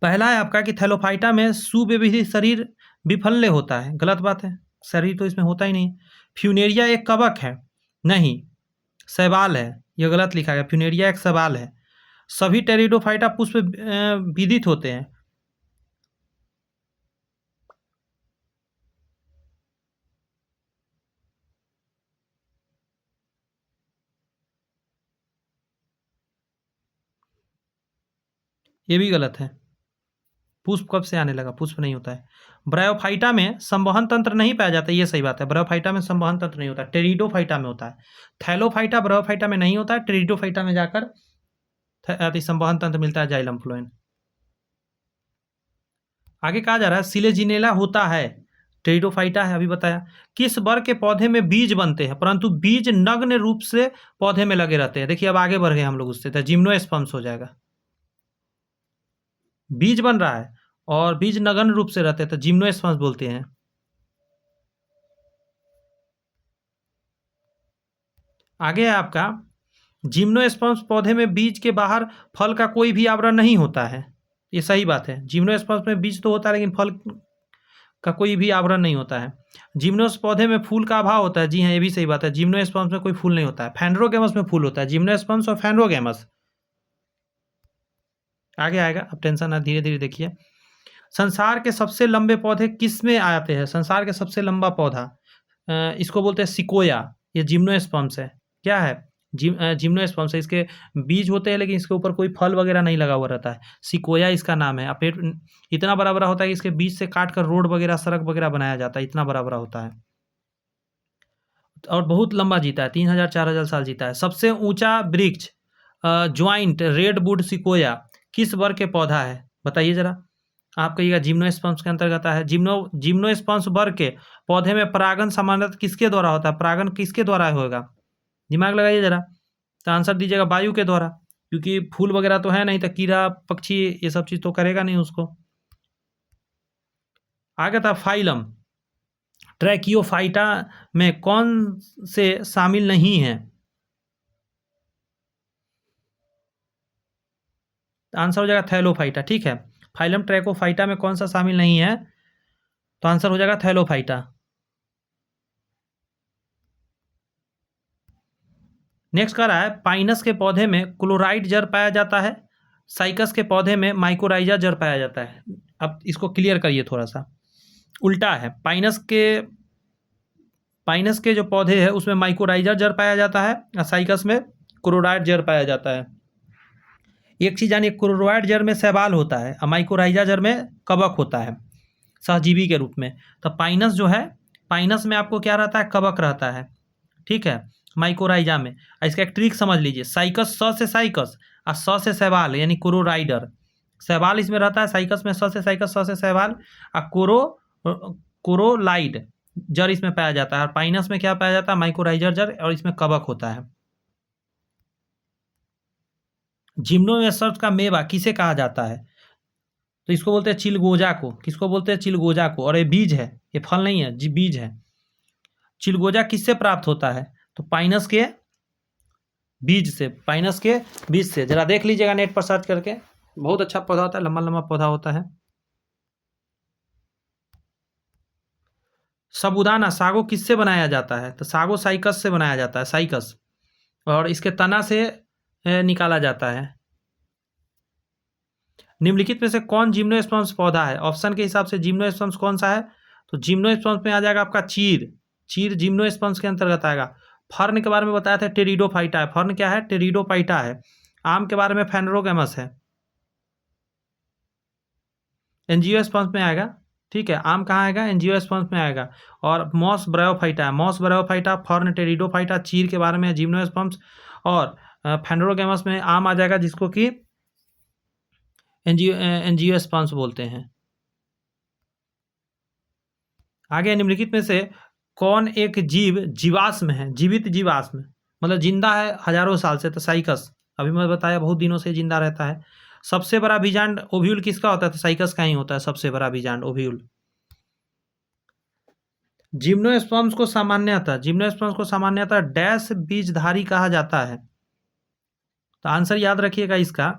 पहला है आपका कि थैलोफाइटा में सुव्यवस्थित शरीर विफल्य होता है, गलत बात है, शरीर तो इसमें होता ही नहीं। फ्यूनेरिया एक कवक है, नहीं, शैवाल है, यह गलत लिखा गया, फ्यूनेरिया एक शैवाल है। सभी टेरिडोफाइटा पुष्प विदित होते हैं। ये भी गलत है, पुष्प कब से आने लगा? पुष्प नहीं होता है। ब्रायोफाइटा में संवहन तंत्र नहीं पाया जाता, ये सही बात है, ब्रायोफाइटा में संवहन तंत्र नहीं होता, टेरिडोफाइटा में होता है। थैलोफाइटा ब्रायोफाइटा में नहीं होता है, टेरिडोफाइटा में जाकर संवहन तंत्र मिलता है, जाइलम फ्लोएम। आगे कहा जा रहा है सिलेजिनेला होता है, टेरिडोफाइटा है, अभी बताया। किस वर्ग के पौधे में बीज बनते हैं परंतु बीज नग्न रूप से पौधे में लगे रहते हैं? देखिए अब आगे बढ़ गए हम लोग उससे, तो जिम्नोस्पर्म्स हो जाएगा। बीज बन रहा है और बीज नग्न रूप से रहते हैं तो जिम्नोस्पर्म्स बोलते हैं। आगे है आपका जिम्नोस्पर्म्स पौधे में बीज के बाहर फल का कोई भी आवरण नहीं होता है। ये सही बात है, जिम्नोस्पर्म्स में बीज तो होता है लेकिन फल का कोई भी आवरण नहीं होता है। जिम्नोस पौधे में फूल का अभाव होता है। जी हाँ, ये भी सही बात है, जिम्नोस्पर्म्स में कोई फूल नहीं होता है। फैंड्रोगेमस में फूल होता है, जिम्नोस्पर्म्स और फैंड्रोगेमस। आगे आएगा, अब टेंशन ना, धीरे धीरे देखिए। संसार के सबसे लंबे पौधे किस में आते हैं? संसार के सबसे लंबा पौधा इसको बोलते हैं सिकोया। ये जिम्नोस्पर्म्स है। क्या है? जिम्नोस्पर्म्स है। इसके बीज होते हैं लेकिन इसके ऊपर कोई फल वगैरह नहीं लगा हुआ रहता है। सिकोया इसका नाम है। पेड़ इतना बड़ा बड़ा होता है कि इसके बीज से काट कर रोड वगैरह, सड़क वगैरह बनाया जाता है। इतना बड़ा बड़ा होता है और बहुत लंबा जीता है, 3000 4000 साल जीता है। सबसे ऊंचा वृक्ष ज्वाइंट रेडवुड सिकोया किस वर्ग के पौधा है? बताइए जरा। आप कहिएगा जिम्नोस्पर्म्स के अंतर्गत है। जिम्नोस्पर्म्स वर्ग के पौधे में परागण सामान्यतः किसके द्वारा होता है? परागण किसके द्वारा होगा? दिमाग लगाइए जरा, तो आंसर दीजिएगा वायु के द्वारा, क्योंकि फूल वगैरह तो है नहीं, तो कीड़ा पक्षी ये सब चीज़ तो करेगा नहीं उसको। आगे था फाइलम। ट्रैकियोफाइटा में कौन से शामिल नहीं है? आंसर हो जाएगा थैलोफाइटा। ठीक है, फाइलम ट्रैकोफाइटा में कौन सा शामिल नहीं है? तो आंसर हो जाएगा थैलोफाइटा। नेक्स्ट कर रहा है, पाइनस के पौधे में क्लोराइड जड़ पाया जाता है, साइकस के पौधे में माइकोराइजा जड़ पाया जाता है। अब इसको क्लियर करिए थोड़ा सा। उल्टा है, पाइनस के जो पौधे हैं उसमें माइकोराइजा जड़ पाया जाता है और साइकस में क्लोराइड जड़ पाया जाता है। एक चीज़ जानिए, क्लोराइड जड़ में शैवाल होता है और माइकोराइजा जड़ में कवक होता है सहजीवी के रूप में। तो पाइनस जो है, पाइनस में आपको क्या रहता है? कवक रहता है। ठीक है, माइकोराइजा में। इसका एक ट्रिक समझ लीजिए, साइकस स से साइकस और स से शैवाल यानी क्लोराइडर। शैवाल इसमें रहता है, साइकस में स से साइकस, स से शैवाल और कोरोलाइड जड़ इसमें पाया जाता है। और पाइनस में क्या पाया जाता है? माइकोराइजर जड़, और इसमें कवक होता है। जिम्नोस्पर्म्स का मेवा किसे कहा जाता है? तो इसको बोलते हैं चिलगोजा को। किसको बोलते हैं? चिलगोजा को। और ये बीज है, ये फल नहीं है जी, बीज है। चिलगोजा किससे प्राप्त होता है? तो पाइनस के बीज से। पाइनस के बीज से, जरा देख लीजिएगा नेट पर सर्च करके, बहुत अच्छा पौधा होता है, लंबा लंबा पौधा होता है। साबूदाना सागो किससे बनाया जाता है? तो सागो साइकस से बनाया जाता है, साइकस। और इसके तना से निकाला जाता है। निम्नलिखित में से कौन जिम्नोस्पर्म्स पौधा है? ऑप्शन के हिसाब से जिम्नोस्पर्म्स कौन सा है? तो जिम्नोस्पर्म्स में आ जाएगा आपका चीर। चीर जिम्नोस्पर्म्स के अंतर्गत आएगा। फर्न के बारे में बताया था, टेरिडोफाइटा है। फर्न क्या है? टेरिडोफाइटा है। आम के बारे में फैंड्रोगेमस है, एंजियोस्पर्म्स में आएगा। ठीक है, आम कहाँ आएगा? एंजियोस्पर्म्स में आएगा। और मॉस ब्रायोफाइटा है, मॉस ब्रायोफाइटा, फर्न टेरिडोफाइटा। चीर के बारे में जिम्नोस्पर्म्स। और फैंड्रोगेमस में आम आ जाएगा, जिसको कि एंजियोस्पर्म्स बोलते हैं। आगे, निम्नलिखित में से कौन एक जीव जीवाश्म है? जीवित जीवाश्म मतलब जिंदा है हजारों साल से। तो साइकस, अभी मैं बताया, बहुत दिनों से जिंदा रहता है। सबसे बड़ा बीजांड ओव्यूल किसका होता है? तो साइकस का ही होता है सबसे बड़ा बीजांड ओव्यूल। जिम्नोस्पर्म्स को सामान्यतः डैश बीजधारी कहा जाता है। तो आंसर याद रखिएगा इसका,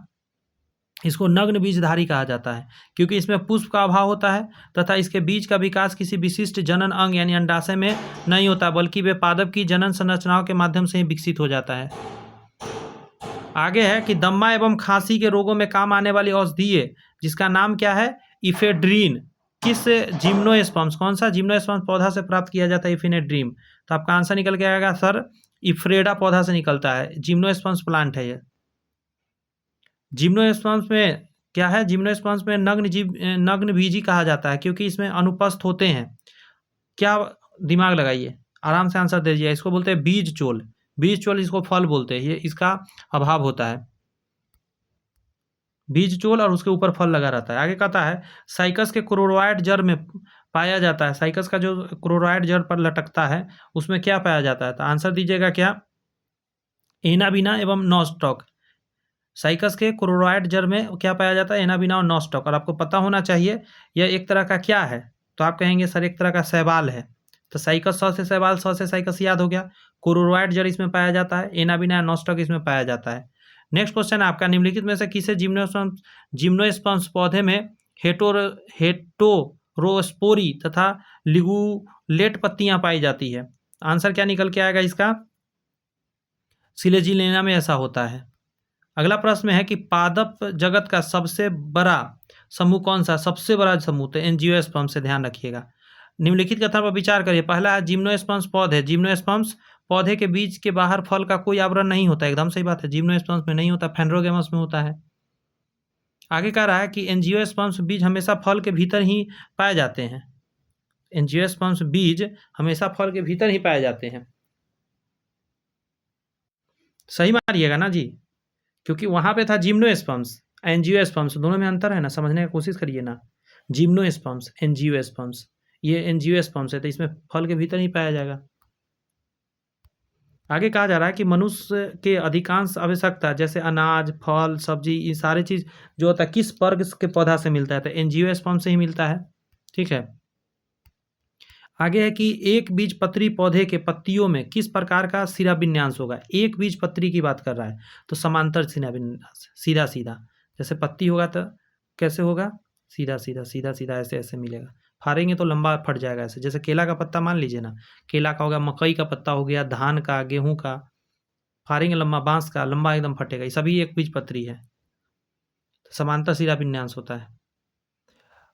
इसको नग्न बीजधारी कहा जाता है, क्योंकि इसमें पुष्प का अभाव होता है तथा इसके बीज का विकास किसी विशिष्ट जनन अंग यानी अंडाशय में नहीं होता, बल्कि वे पादप की जनन संरचनाओं के माध्यम से ही विकसित हो जाता है। आगे है कि दम्मा एवं खांसी के रोगों में काम आने वाली औषधीय जिसका नाम क्या है? इफेड्रीन। किस जिम्नोस्पर्म्स, कौन सा जिम्नोस्पर्म्स पौधा से प्राप्त किया जाता है? इफेनेड्रीन। तो आपका आंसर निकल के आएगा सर, इफ्रेडा पौधा से निकलता है। जिम्नोस्पर्म्स प्लांट है ये। जिम्नोस्पर्म्स में क्या है? जिम्नोस्पर्म्स में नग्न बीजी कहा जाता है, क्योंकि इसमें अनुपस्थ होते हैं। क्या? दिमाग लगाइए, आराम से आंसर दे दीजिए। इसको बोलते हैं बीज चोल। बीज चोल इसको फल बोलते हैं, ये इसका अभाव होता है। बीज चोल और उसके ऊपर फल लगा रहता है। आगे कहता है, साइकस के क्लोराइड जड़ में पाया जाता है। साइकस का जो क्लोराइड जड़ पर लटकता है उसमें क्या पाया जाता है? तो आंसर दीजिएगा क्या? एनाबिना एवं नॉस्टॉक। साइकस के क्लोराइड जड़ में क्या पाया जाता है? एनाबिना और नॉस्टॉक। और आपको पता होना चाहिए यह एक तरह का क्या है? तो आप कहेंगे सर एक तरह का शैवाल है। तो साइकस से शैवाल, से साइकस याद हो गया। कोरोरॉइड जड़ इसमें पाया जाता है। एनाबिना नॉस्टॉक इसमें पाया जाता है। नेक्स्ट क्वेश्चन है आपका, निम्नलिखित में से किसे जिम्नोस्पर्म्स पौधे में हेटेरोस्पोरी तथा लिगुलेट पत्तियां पाई जाती है? आंसर क्या निकल के आएगा इसका? सिलेजिलेना में ऐसा होता है। अगला प्रश्न है कि पादप जगत का सबसे बड़ा समूह कौन सा? सबसे बड़ा समूह तो एंजियोस्पर्म से ध्यान रखिएगा। निम्नलिखित कथन पर विचार करिए। पहला है जिम्नोस्पर्म्स पौधे। जिम्नोस्पर्म्स पौधे के बीज के बाहर फल का कोई आवरण नहीं होता। एकदम सही बात है, जिम्नोस्पर्म्स में नहीं होता, फेंड्रोगेमस में होता है। आगे कह रहा है कि एंजियोस्पर्म्स बीज हमेशा फल के भीतर ही पाए जाते हैं। एंजियोस्पर्म्स बीज हमेशा फल के भीतर ही पाए जाते हैं। सही मारिएगा ना जी, क्योंकि वहां पे था जिम्नोस्पर्म्स, एंजियोस्पर्म्स, दोनों में अंतर है ना, समझने की कोशिश करिए ना। जिम्नोस्पर्म्स, एंजियोस्पर्म्स, ये एंजियोस्पर्म्स है तो इसमें फल के भीतर ही पाया जाएगा। आगे कहा जा रहा है कि मनुष्य के अधिकांश आवश्यकता जैसे अनाज, फल, सब्जी, ये सारे चीज जो होता है किस वर्ग के पौधा से मिलता है? तो एंजियोस्पर्म से ही मिलता है। ठीक है। आगे है कि एक बीजपत्री पौधे के पत्तियों में किस प्रकार का सिरा विन्यास होगा? एक बीजपत्री की बात कर रहा है तो समांतर सिरा विन्यास, सीधा सीधा। जैसे पत्ती होगा तो कैसे होगा? सीधा सीधा सीधा सीधा, ऐसे ऐसे मिलेगा। फाड़ेंगे तो लंबा फट जाएगा ऐसे। जैसे केला का पत्ता मान लीजिए ना, केला का हो गया, मकई का पत्ता हो गया, धान का, गेहूं का, फाड़ेंगे लंबा, बांस का लंबा एकदम फटेगा। ये सभी एक बीजपत्री है, समांतर सिरा विन्यास होता है।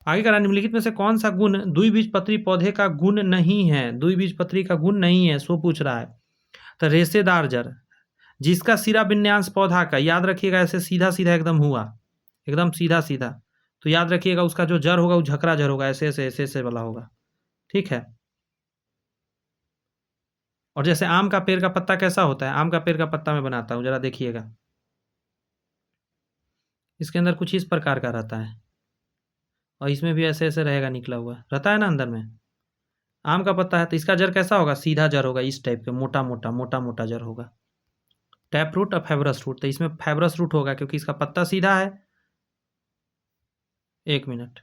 आगे करा, निम्नलिखित में से कौन सा गुण द्विबीजपत्री पौधे का गुण नहीं है? द्विबीजपत्री का गुण नहीं है, सो पूछ रहा है। तो रेशेदार जड़, जिसका सिरा विन्यास पौधा का, याद रखिएगा, ऐसे सीधा सीधा एकदम हुआ, एकदम सीधा सीधा, तो याद रखिएगा उसका जो जड़ होगा वो झकरा जड़ होगा, ऐसे ऐसे ऐसे ऐसे वाला होगा। ठीक है। और जैसे आम का पेड़ का पत्ता कैसा होता है? आम का पेड़ का पत्ता मैं बनाता हूँ, जरा देखिएगा। इसके अंदर कुछ इस प्रकार का रहता है और इसमें भी ऐसे ऐसे रहेगा, निकला हुआ रहता है ना अंदर में। आम का पत्ता है तो इसका जड़ कैसा होगा? सीधा जड़ होगा, इस टाइप के, मोटा मोटा मोटा मोटा जड़ होगा। टैप रूट और फाइब्रस रूट, तो इसमें फाइब्रस रूट होगा क्योंकि इसका पत्ता सीधा है। एक मिनट,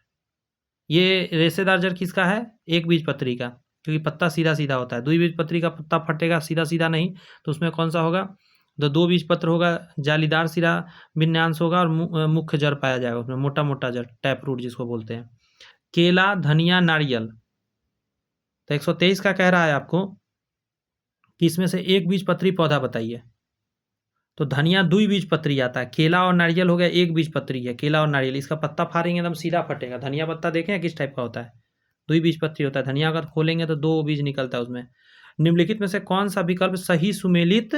ये रेशेदार जड़ किसका है? एक बीजपत्री का, क्योंकि पत्ता सीधा सीधा होता है। द्विबीजपत्री का पत्ता फटेगा सीधा सीधा नहीं, तो उसमें कौन सा होगा? तो दो बीजपत्र होगा, जालीदार सिरा विन्यास होगा और मुख्य जड़ पाया जाएगा उसमें, मोटा मोटा जड़, टैप रूट जिसको बोलते हैं। केला, धनिया, नारियल, तो 123 का कह रहा है आपको कि इसमें से एक बीजपत्री पौधा बताइए। तो धनिया द्विबीजपत्री आता है, केला और नारियल हो गया एक बीजपत्री है, केला और नारियल। इसका पत्ता फाड़ेंगे एकदम सीधा फटेगा। धनिया पत्ता देखें किस टाइप का होता है? द्विबीजपत्री होता है। धनिया अगर खोलेंगे तो दो बीज निकलता है उसमें। निम्नलिखित में से कौन सा विकल्प सही सुमेलित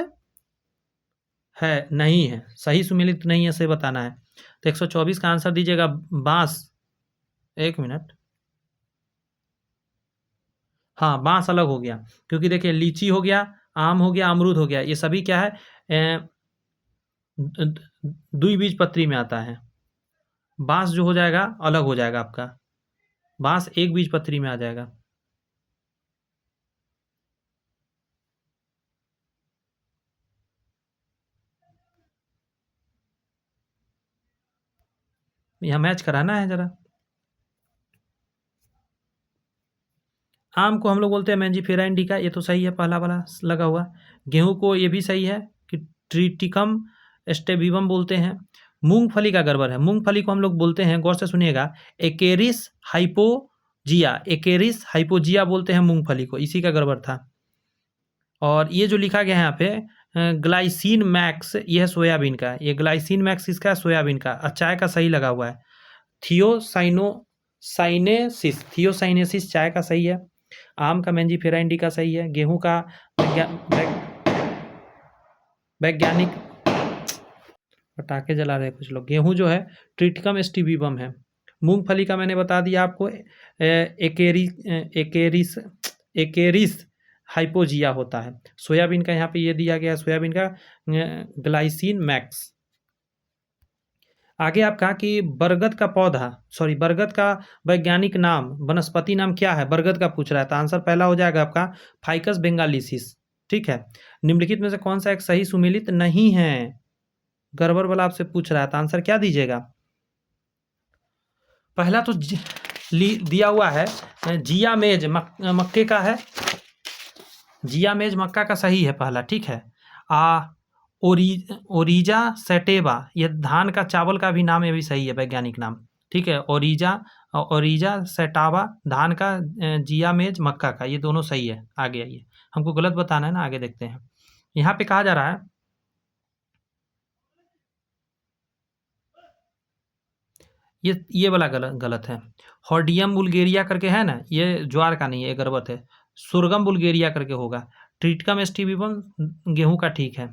है? नहीं है, सही सुमेलित नहीं है, से बताना है। तो 124 का आंसर दीजिएगा बांस। एक मिनट, हाँ, बांस अलग हो गया, क्योंकि देखिए लीची हो गया, आम हो गया, अमरूद हो गया, ये सभी क्या है? द्विबीजपत्री में आता है। बांस जो हो जाएगा अलग हो जाएगा आपका, बांस एक बीजपत्री में आ जाएगा। यहाँ मैच कराना है जरा। आम को हम लोग बोलते हैं मैंजीफेरा इंडिका, ये तो सही है, पहला वाला लगा हुआ। गेहूं को ये भी सही है कि ट्रिटिकम स्टेबिवम बोलते हैं। मूंगफली का गड़बड़ है, मूंगफली को हम लोग बोलते हैं, गौर से सुनिएगा, एकेरिस हाइपोजिया, एकेरिस हाइपोजिया बोलते हैं मूंगफली को, इसी का गड़बड़ था। और ये जो लिखा गया है यहाँ पे ग्लाइसिन मैक्स, ये है सोयाबीन का, ये ग्लाइसिन मैक्स इसका सोयाबीन का, चाय का सही लगा हुआ है। थियोसाइनेसिस, थियोसाइनेसिस चाय का सही है। आम का मैंजीफेरा इंडिका सही है। गेहूं का वैज्ञानिक, पटाखे जला रहे कुछ लोग। गेहूं जो है ट्रिटिकम स्टीबिवम है। मूंगफली का मैंने बता दिया आपको, एकेरिस हाइपोजिया होता है। सोयाबीन का यहाँ पे ये दिया गया है, सोयाबीन का ग्लाइसिन मैक्स। आगे आप कहा कि बरगद का पौधा, सॉरी, बरगद का वैज्ञानिक नाम, वनस्पति नाम क्या है? बरगद का पूछ रहा है, तो आंसर पहला हो जाएगा आपका फाइकस बेंगालिसिस। ठीक है। निम्नलिखित में से कौन सा एक सही सुमेलित नहीं है? गड़बड़ वाला आपसे पूछ रहा है, तो आंसर क्या दीजिएगा? पहला तो दिया हुआ है जिया मेज, मक्के का है, जियामेज मक्का का सही है पहला, ठीक है। ओरिजा सेटेबा, ये धान का चावल का भी नाम, ये भी सही है वैज्ञानिक नाम, ठीक है। ओरिजा सेटाबा धान का, जियामेज मक्का का, ये दोनों सही है। आगे आइए, हमको गलत बताना है ना, आगे देखते हैं। यहाँ पे कहा जा रहा है, ये वाला गलत है। हॉर्डियम बुल्गेरिया करके है ना, ये ज्वार का नहीं है, ये गलत है। सुरगम बुल्गेरिया करके होगा। ट्रिटिकम स्टीबिबम गेहूं का, ठीक है।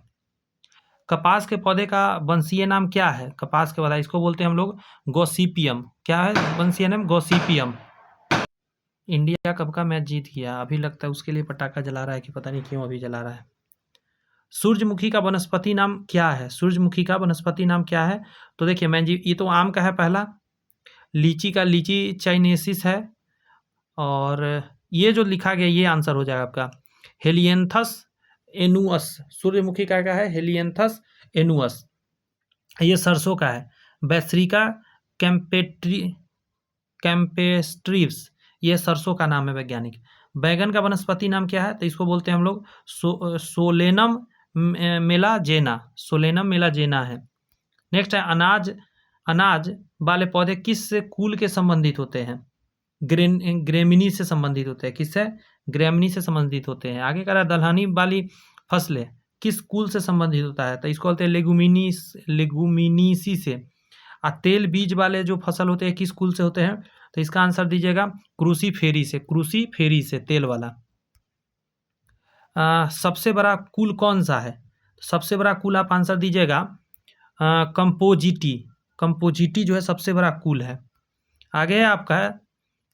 कपास के पौधे का वंशीय नाम क्या है? कपास के पौधा, इसको बोलते हैं हम लोग गॉसिपियम। क्या है वंशीय नाम? गॉसिपियम। इंडिया कब का मैच जीत गया? अभी लगता है उसके लिए पटाखा जला रहा है कि पता नहीं क्यों अभी जला रहा है। सूरजमुखी का वनस्पति नाम क्या है? सूरजमुखी का वनस्पति नाम क्या है? तो देखिए मैं जी, ये तो आम का है पहला। लीची का लीची चाइनेसिस है। और ये जो लिखा गया ये आंसर हो जाएगा आपका हेलियंथस एनुअस। सूर्यमुखी का क्या है? हेलियंथस एनुअस। ये सरसों का है, बैसरिका कैम्पेस्ट्रिव्स, ये सरसों का नाम है वैज्ञानिक। बैगन का वनस्पति नाम क्या है? तो इसको बोलते हैं हम लोग सोलेनम मेलाजेना। सोलेनम मेलाजेना है। नेक्स्ट है अनाज वाले पौधे किस कुल के संबंधित होते हैं? ग्रेमिनी से संबंधित होते हैं। किससे? ग्रेमिनी से संबंधित होते हैं। आगे कह रहा है दलहनी वाली फसलें किस कुल से संबंधित होता है? तो इसको बोलते हैं लेगुमिनीसी से। और तेल बीज वाले जो फसल होते हैं किस कुल से होते हैं? तो इसका आंसर दीजिएगा क्रूसीफेरी से। क्रूसीफेरी से, तेल वाला। सबसे बड़ा कुल कौन सा है? सबसे बड़ा कुल आप आंसर दीजिएगा कंपोजिटी। कंपोजिटी जो है सबसे बड़ा कुल है। आगे है आपका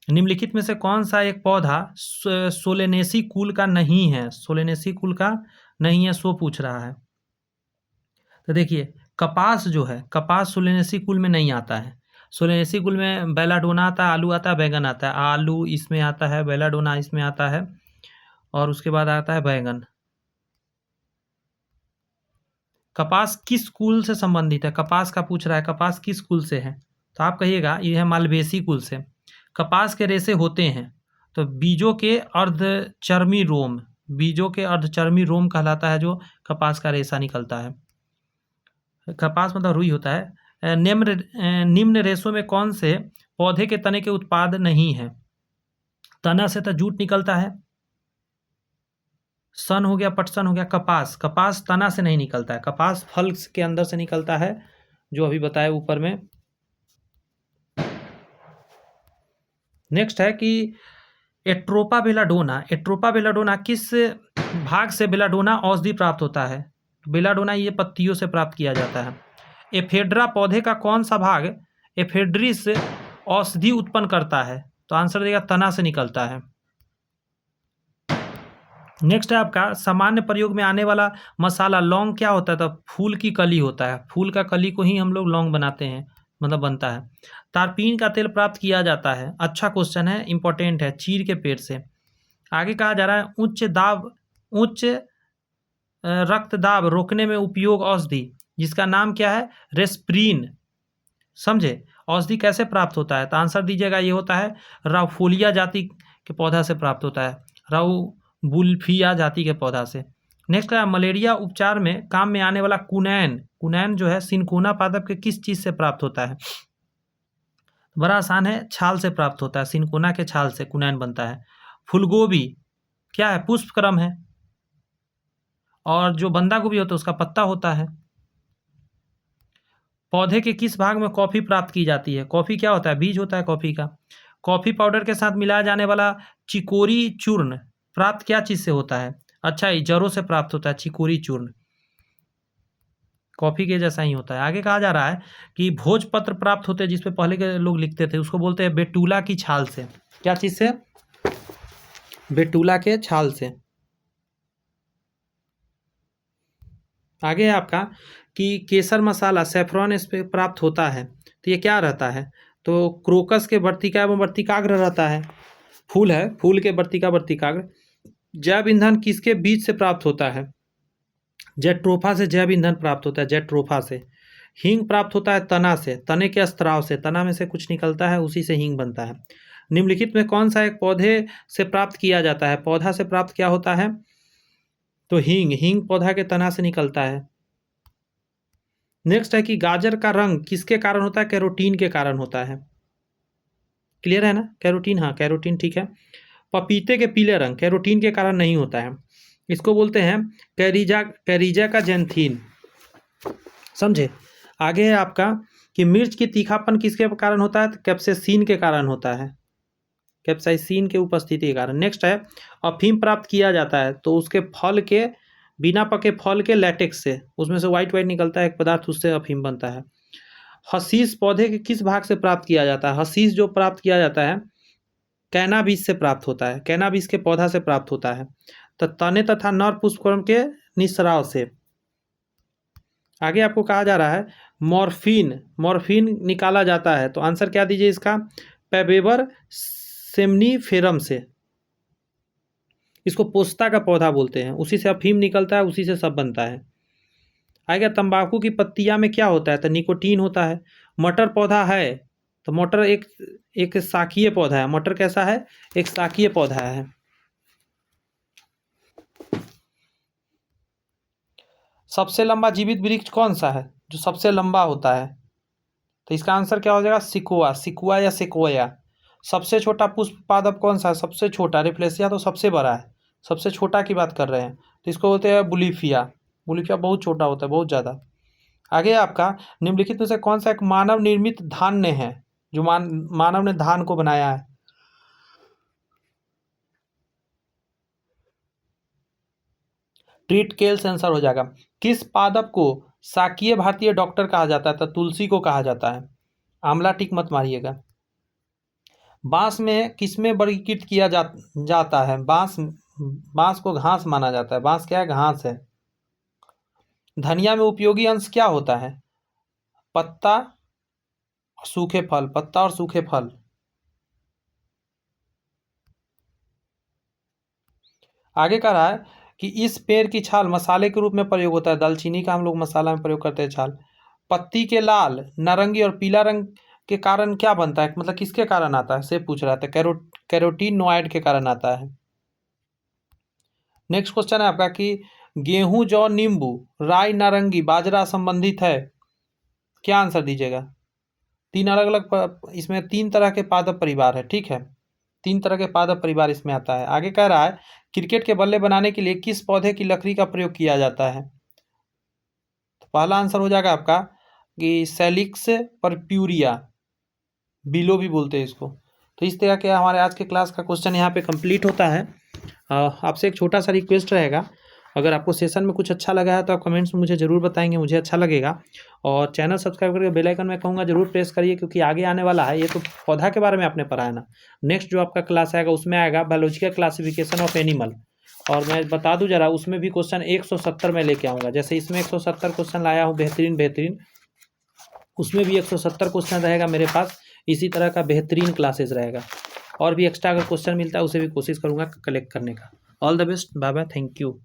निम्नलिखित में से कौन सा एक पौधा सोलेनेसी कुल का नहीं है? सोलेनेसी कुल का नहीं है, सो पूछ रहा है। तो देखिए कपास जो है, कपास सोलेनेसी कुल में नहीं आता है। सोलेनेसी कुल में बेलाडोना आता है, आलू आता है, बैगन आता है। आलू इसमें आता है, बेलाडोना इसमें आता है, और उसके बाद आता है बैगन। कपास किस कुल से संबंधित है? कपास का पूछ रहा है, कपास किस कुल से है? तो आप कहिएगा ये है मालवेसी कुल से। कपास के रेशे होते हैं तो बीजों के अर्धचर्मी रोम, बीजों के अर्धचर्मी रोम कहलाता है जो कपास का रेशा निकलता है। कपास मतलब रुई होता है। निम्न रेशों में कौन से पौधे के तने के उत्पाद नहीं है? तना से तो जूट निकलता है, सन हो गया, पटसन हो गया। कपास तना से नहीं निकलता है, कपास फल के अंदर से निकलता है, जो अभी बताया ऊपर में। नेक्स्ट है कि एट्रोपा बेलाडोना किस भाग से बेलाडोना औषधि प्राप्त होता है? बेलाडोना ये पत्तियों से प्राप्त किया जाता है। एफेड्रा पौधे का कौन सा भाग एफेड्रिस औषधि उत्पन्न करता है? तो आंसर देगा तना से निकलता है। नेक्स्ट है आपका सामान्य प्रयोग में आने वाला मसाला लौंग क्या होता है? तो फूल की कली होता है, फूल का कली को ही हम लोग लौंग बनाते हैं, मतलब बनता है। तारपीन का तेल प्राप्त किया जाता है, अच्छा क्वेश्चन है, इंपॉर्टेंट है, चीड़ के पेड़ से। आगे कहा जा रहा है उच्च रक्तदाब रोकने में उपयोग औषधि, जिसका नाम क्या है? रेस्प्रीन। समझे? औषधि कैसे प्राप्त होता है? तो आंसर दीजिएगा ये होता है राउफोलिया जाति के पौधा से प्राप्त होता है, राउबुल्फिया जाति के पौधा से। नेक्स्ट है मलेरिया उपचार में काम में आने वाला कुनैन जो है सिनकोना पादप के किस चीज से प्राप्त होता है? बड़ा आसान है, छाल से प्राप्त होता है, सिनकोना के छाल से कुनैन बनता है। फूलगोभी क्या है? पुष्पक्रम है। और जो बंदा गोभी होता है उसका पत्ता होता है। पौधे के किस भाग में कॉफी प्राप्त की जाती है? कॉफी क्या होता है? बीज होता है कॉफी का। कॉफी पाउडर के साथ मिलाया जाने वाला चिकोरी चूर्ण प्राप्त क्या चीज से होता है? अच्छा, ये जड़ों से प्राप्त होता है चिकोरी चूर्ण, कॉफी के जैसा ही होता है। आगे कहा जा रहा है कि भोजपत्र प्राप्त होते हैं, जिसपे पहले के लोग लिखते थे, उसको बोलते हैं बेटुला की छाल से। क्या चीज से? बेटुला के छाल से। आगे है आपका कि केसर मसाला सैफरॉन इस पे प्राप्त होता है, तो ये क्या रहता है? तो क्रोकस के वर्तिका एवं वर्तिकाग्र रहता है, फूल है, फूल के वर्तिकाग्र। जैव ईंधन किसके बीज से प्राप्त होता है? जेट्रोफा से जैव ईंधन प्राप्त होता है, जेट्रोफा से। हींग प्राप्त होता है तना से, तने के स्त्राव से, तना में से कुछ निकलता है, उसी से हींग बनता है। निम्नलिखित में कौन सा एक पौधे से प्राप्त किया जाता है? पौधा से प्राप्त क्या होता है? तो हींग पौधा के तना से निकलता है। नेक्स्ट है कि गाजर का रंग किसके कारण होता है? कैरोटीन के कारण होता है। क्लियर है ना? कैरोटीन, हाँ कैरोटीन ठीक है। पपीते के पीले रंग कैरोटीन के कारण नहीं होता है, इसको बोलते हैं कैरिजा का जैंथीन। समझे? आगे है आपका कि मिर्च की तीखापन किसके कारण होता है? तो कैप्सेसिन के कारण होता है, कैप्साइसिन के उपस्थिति के कारण। नेक्स्ट है अफीम प्राप्त किया जाता है तो उसके फल के, बिना पके फल के लैटेक्स से, उसमें से वाइट निकलता है एक पदार्थ, उससे अफीम बनता है। हशीश पौधे के किस भाग से प्राप्त किया जाता है? हशीश जो प्राप्त किया जाता है कैनाबीस से प्राप्त होता है, कैनाबीस के पौधा से प्राप्त होता है, तो तने तथा नर पुष्पक्रम के निस्राव से। आगे आपको कहा जा रहा है मॉर्फिन निकाला जाता है, तो आंसर क्या दीजिए इसका? पैबेवर सेमनीफेरम से। इसको पोस्ता का पौधा बोलते हैं, उसी से अफीम निकलता है, उसी से सब बनता है। आगे तंबाकू की पत्तियां में क्या होता है? तो निकोटीन होता है। मटर पौधा है तो मटर एक शाकीय पौधा है। मटर कैसा है? एक शाकीय पौधा है। सबसे लंबा जीवित वृक्ष कौन सा है? जो सबसे लंबा होता है, तो इसका आंसर क्या हो जाएगा? सिकुआ या सिकोया। सबसे छोटा पुष्प पादप कौन सा है? सबसे छोटा। रेफ्लेसिया तो सबसे बड़ा है, सबसे छोटा की बात कर रहे हैं, तो इसको बोलते हैं बुलीफिया। बुलीफिया बहुत छोटा होता है, बहुत ज़्यादा। आगे आपका निम्नलिखित में से कौन सा एक मानव निर्मित धान्य है जो मानव ने धान को बनाया है? ट्रीट केल्स आंसर हो जाएगा। किस पादप को शाकीय भारतीय डॉक्टर कहा जाता है? तो तुलसी को कहा जाता है। आंवला टिक मत मारिएगा। बांस में किसमें वर्गीकृत किया जाता है? बांस को घास माना जाता है। बांस क्या है? घास है। धनिया में उपयोगी अंश क्या होता है? पत्ता, सूखे फल। पत्ता और सूखे फल। आगे कह रहा है कि इस पेड़ की छाल मसाले के रूप में प्रयोग होता है। दालचीनी का हम लोग मसाला में प्रयोग करते हैं छाल। पत्ती के लाल, नारंगी और पीला रंग के कारण क्या बनता है? मतलब किसके कारण आता है से पूछ रहा था। कैरोटीनोइड के कारण आता है। नेक्स्ट क्वेश्चन है आपका कि गेहूं, जौ, नींबू, राई, नारंगी, बाजरा संबंधित है। क्या आंसर दीजिएगा? तीन अलग अलग इसमें तीन तरह के पादप परिवार है, ठीक है। तीन तरह के पादप परिवार इसमें आता है। आगे कह रहा है क्रिकेट के बल्ले बनाने के लिए किस पौधे की लकड़ी का प्रयोग किया जाता है? तो पहला आंसर हो जाएगा आपका कि सेलिक्स परप्यूरिया, बिलो भी बोलते हैं इसको। तो इस तरह के हमारे आज के क्लास का क्वेश्चन यहाँ पे कंप्लीट होता है। आपसे एक छोटा सा रिक्वेस्ट रहेगा, अगर आपको सेशन में कुछ अच्छा लगा है तो आप कमेंट्स में मुझे ज़रूर बताएंगे, मुझे अच्छा लगेगा। और चैनल सब्सक्राइब करके बेल आइकन में कहूँगा ज़रूर प्रेस करिए, क्योंकि आगे आने वाला है। ये तो पौधा के बारे में आपने पढ़ा है ना, नेक्स्ट जो आपका क्लास आएगा उसमें आएगा बायोलॉजिकल क्लासिफिकेशन ऑफ एनिमल। और मैं बता दूं जरा, उसमें भी क्वेश्चन 170 में लेके आऊँगा। जैसे इसमें 170 क्वेश्चन लाया हूँ बेहतरीन, उसमें भी 170 क्वेश्चन रहेगा मेरे पास। इसी तरह का बेहतरीन क्लासेस रहेगा, और भी एक्स्ट्रा अगर क्वेश्चन मिलता है उसे भी कोशिश करूँगा कलेक्ट करने का। All the best, bye bye, thank you.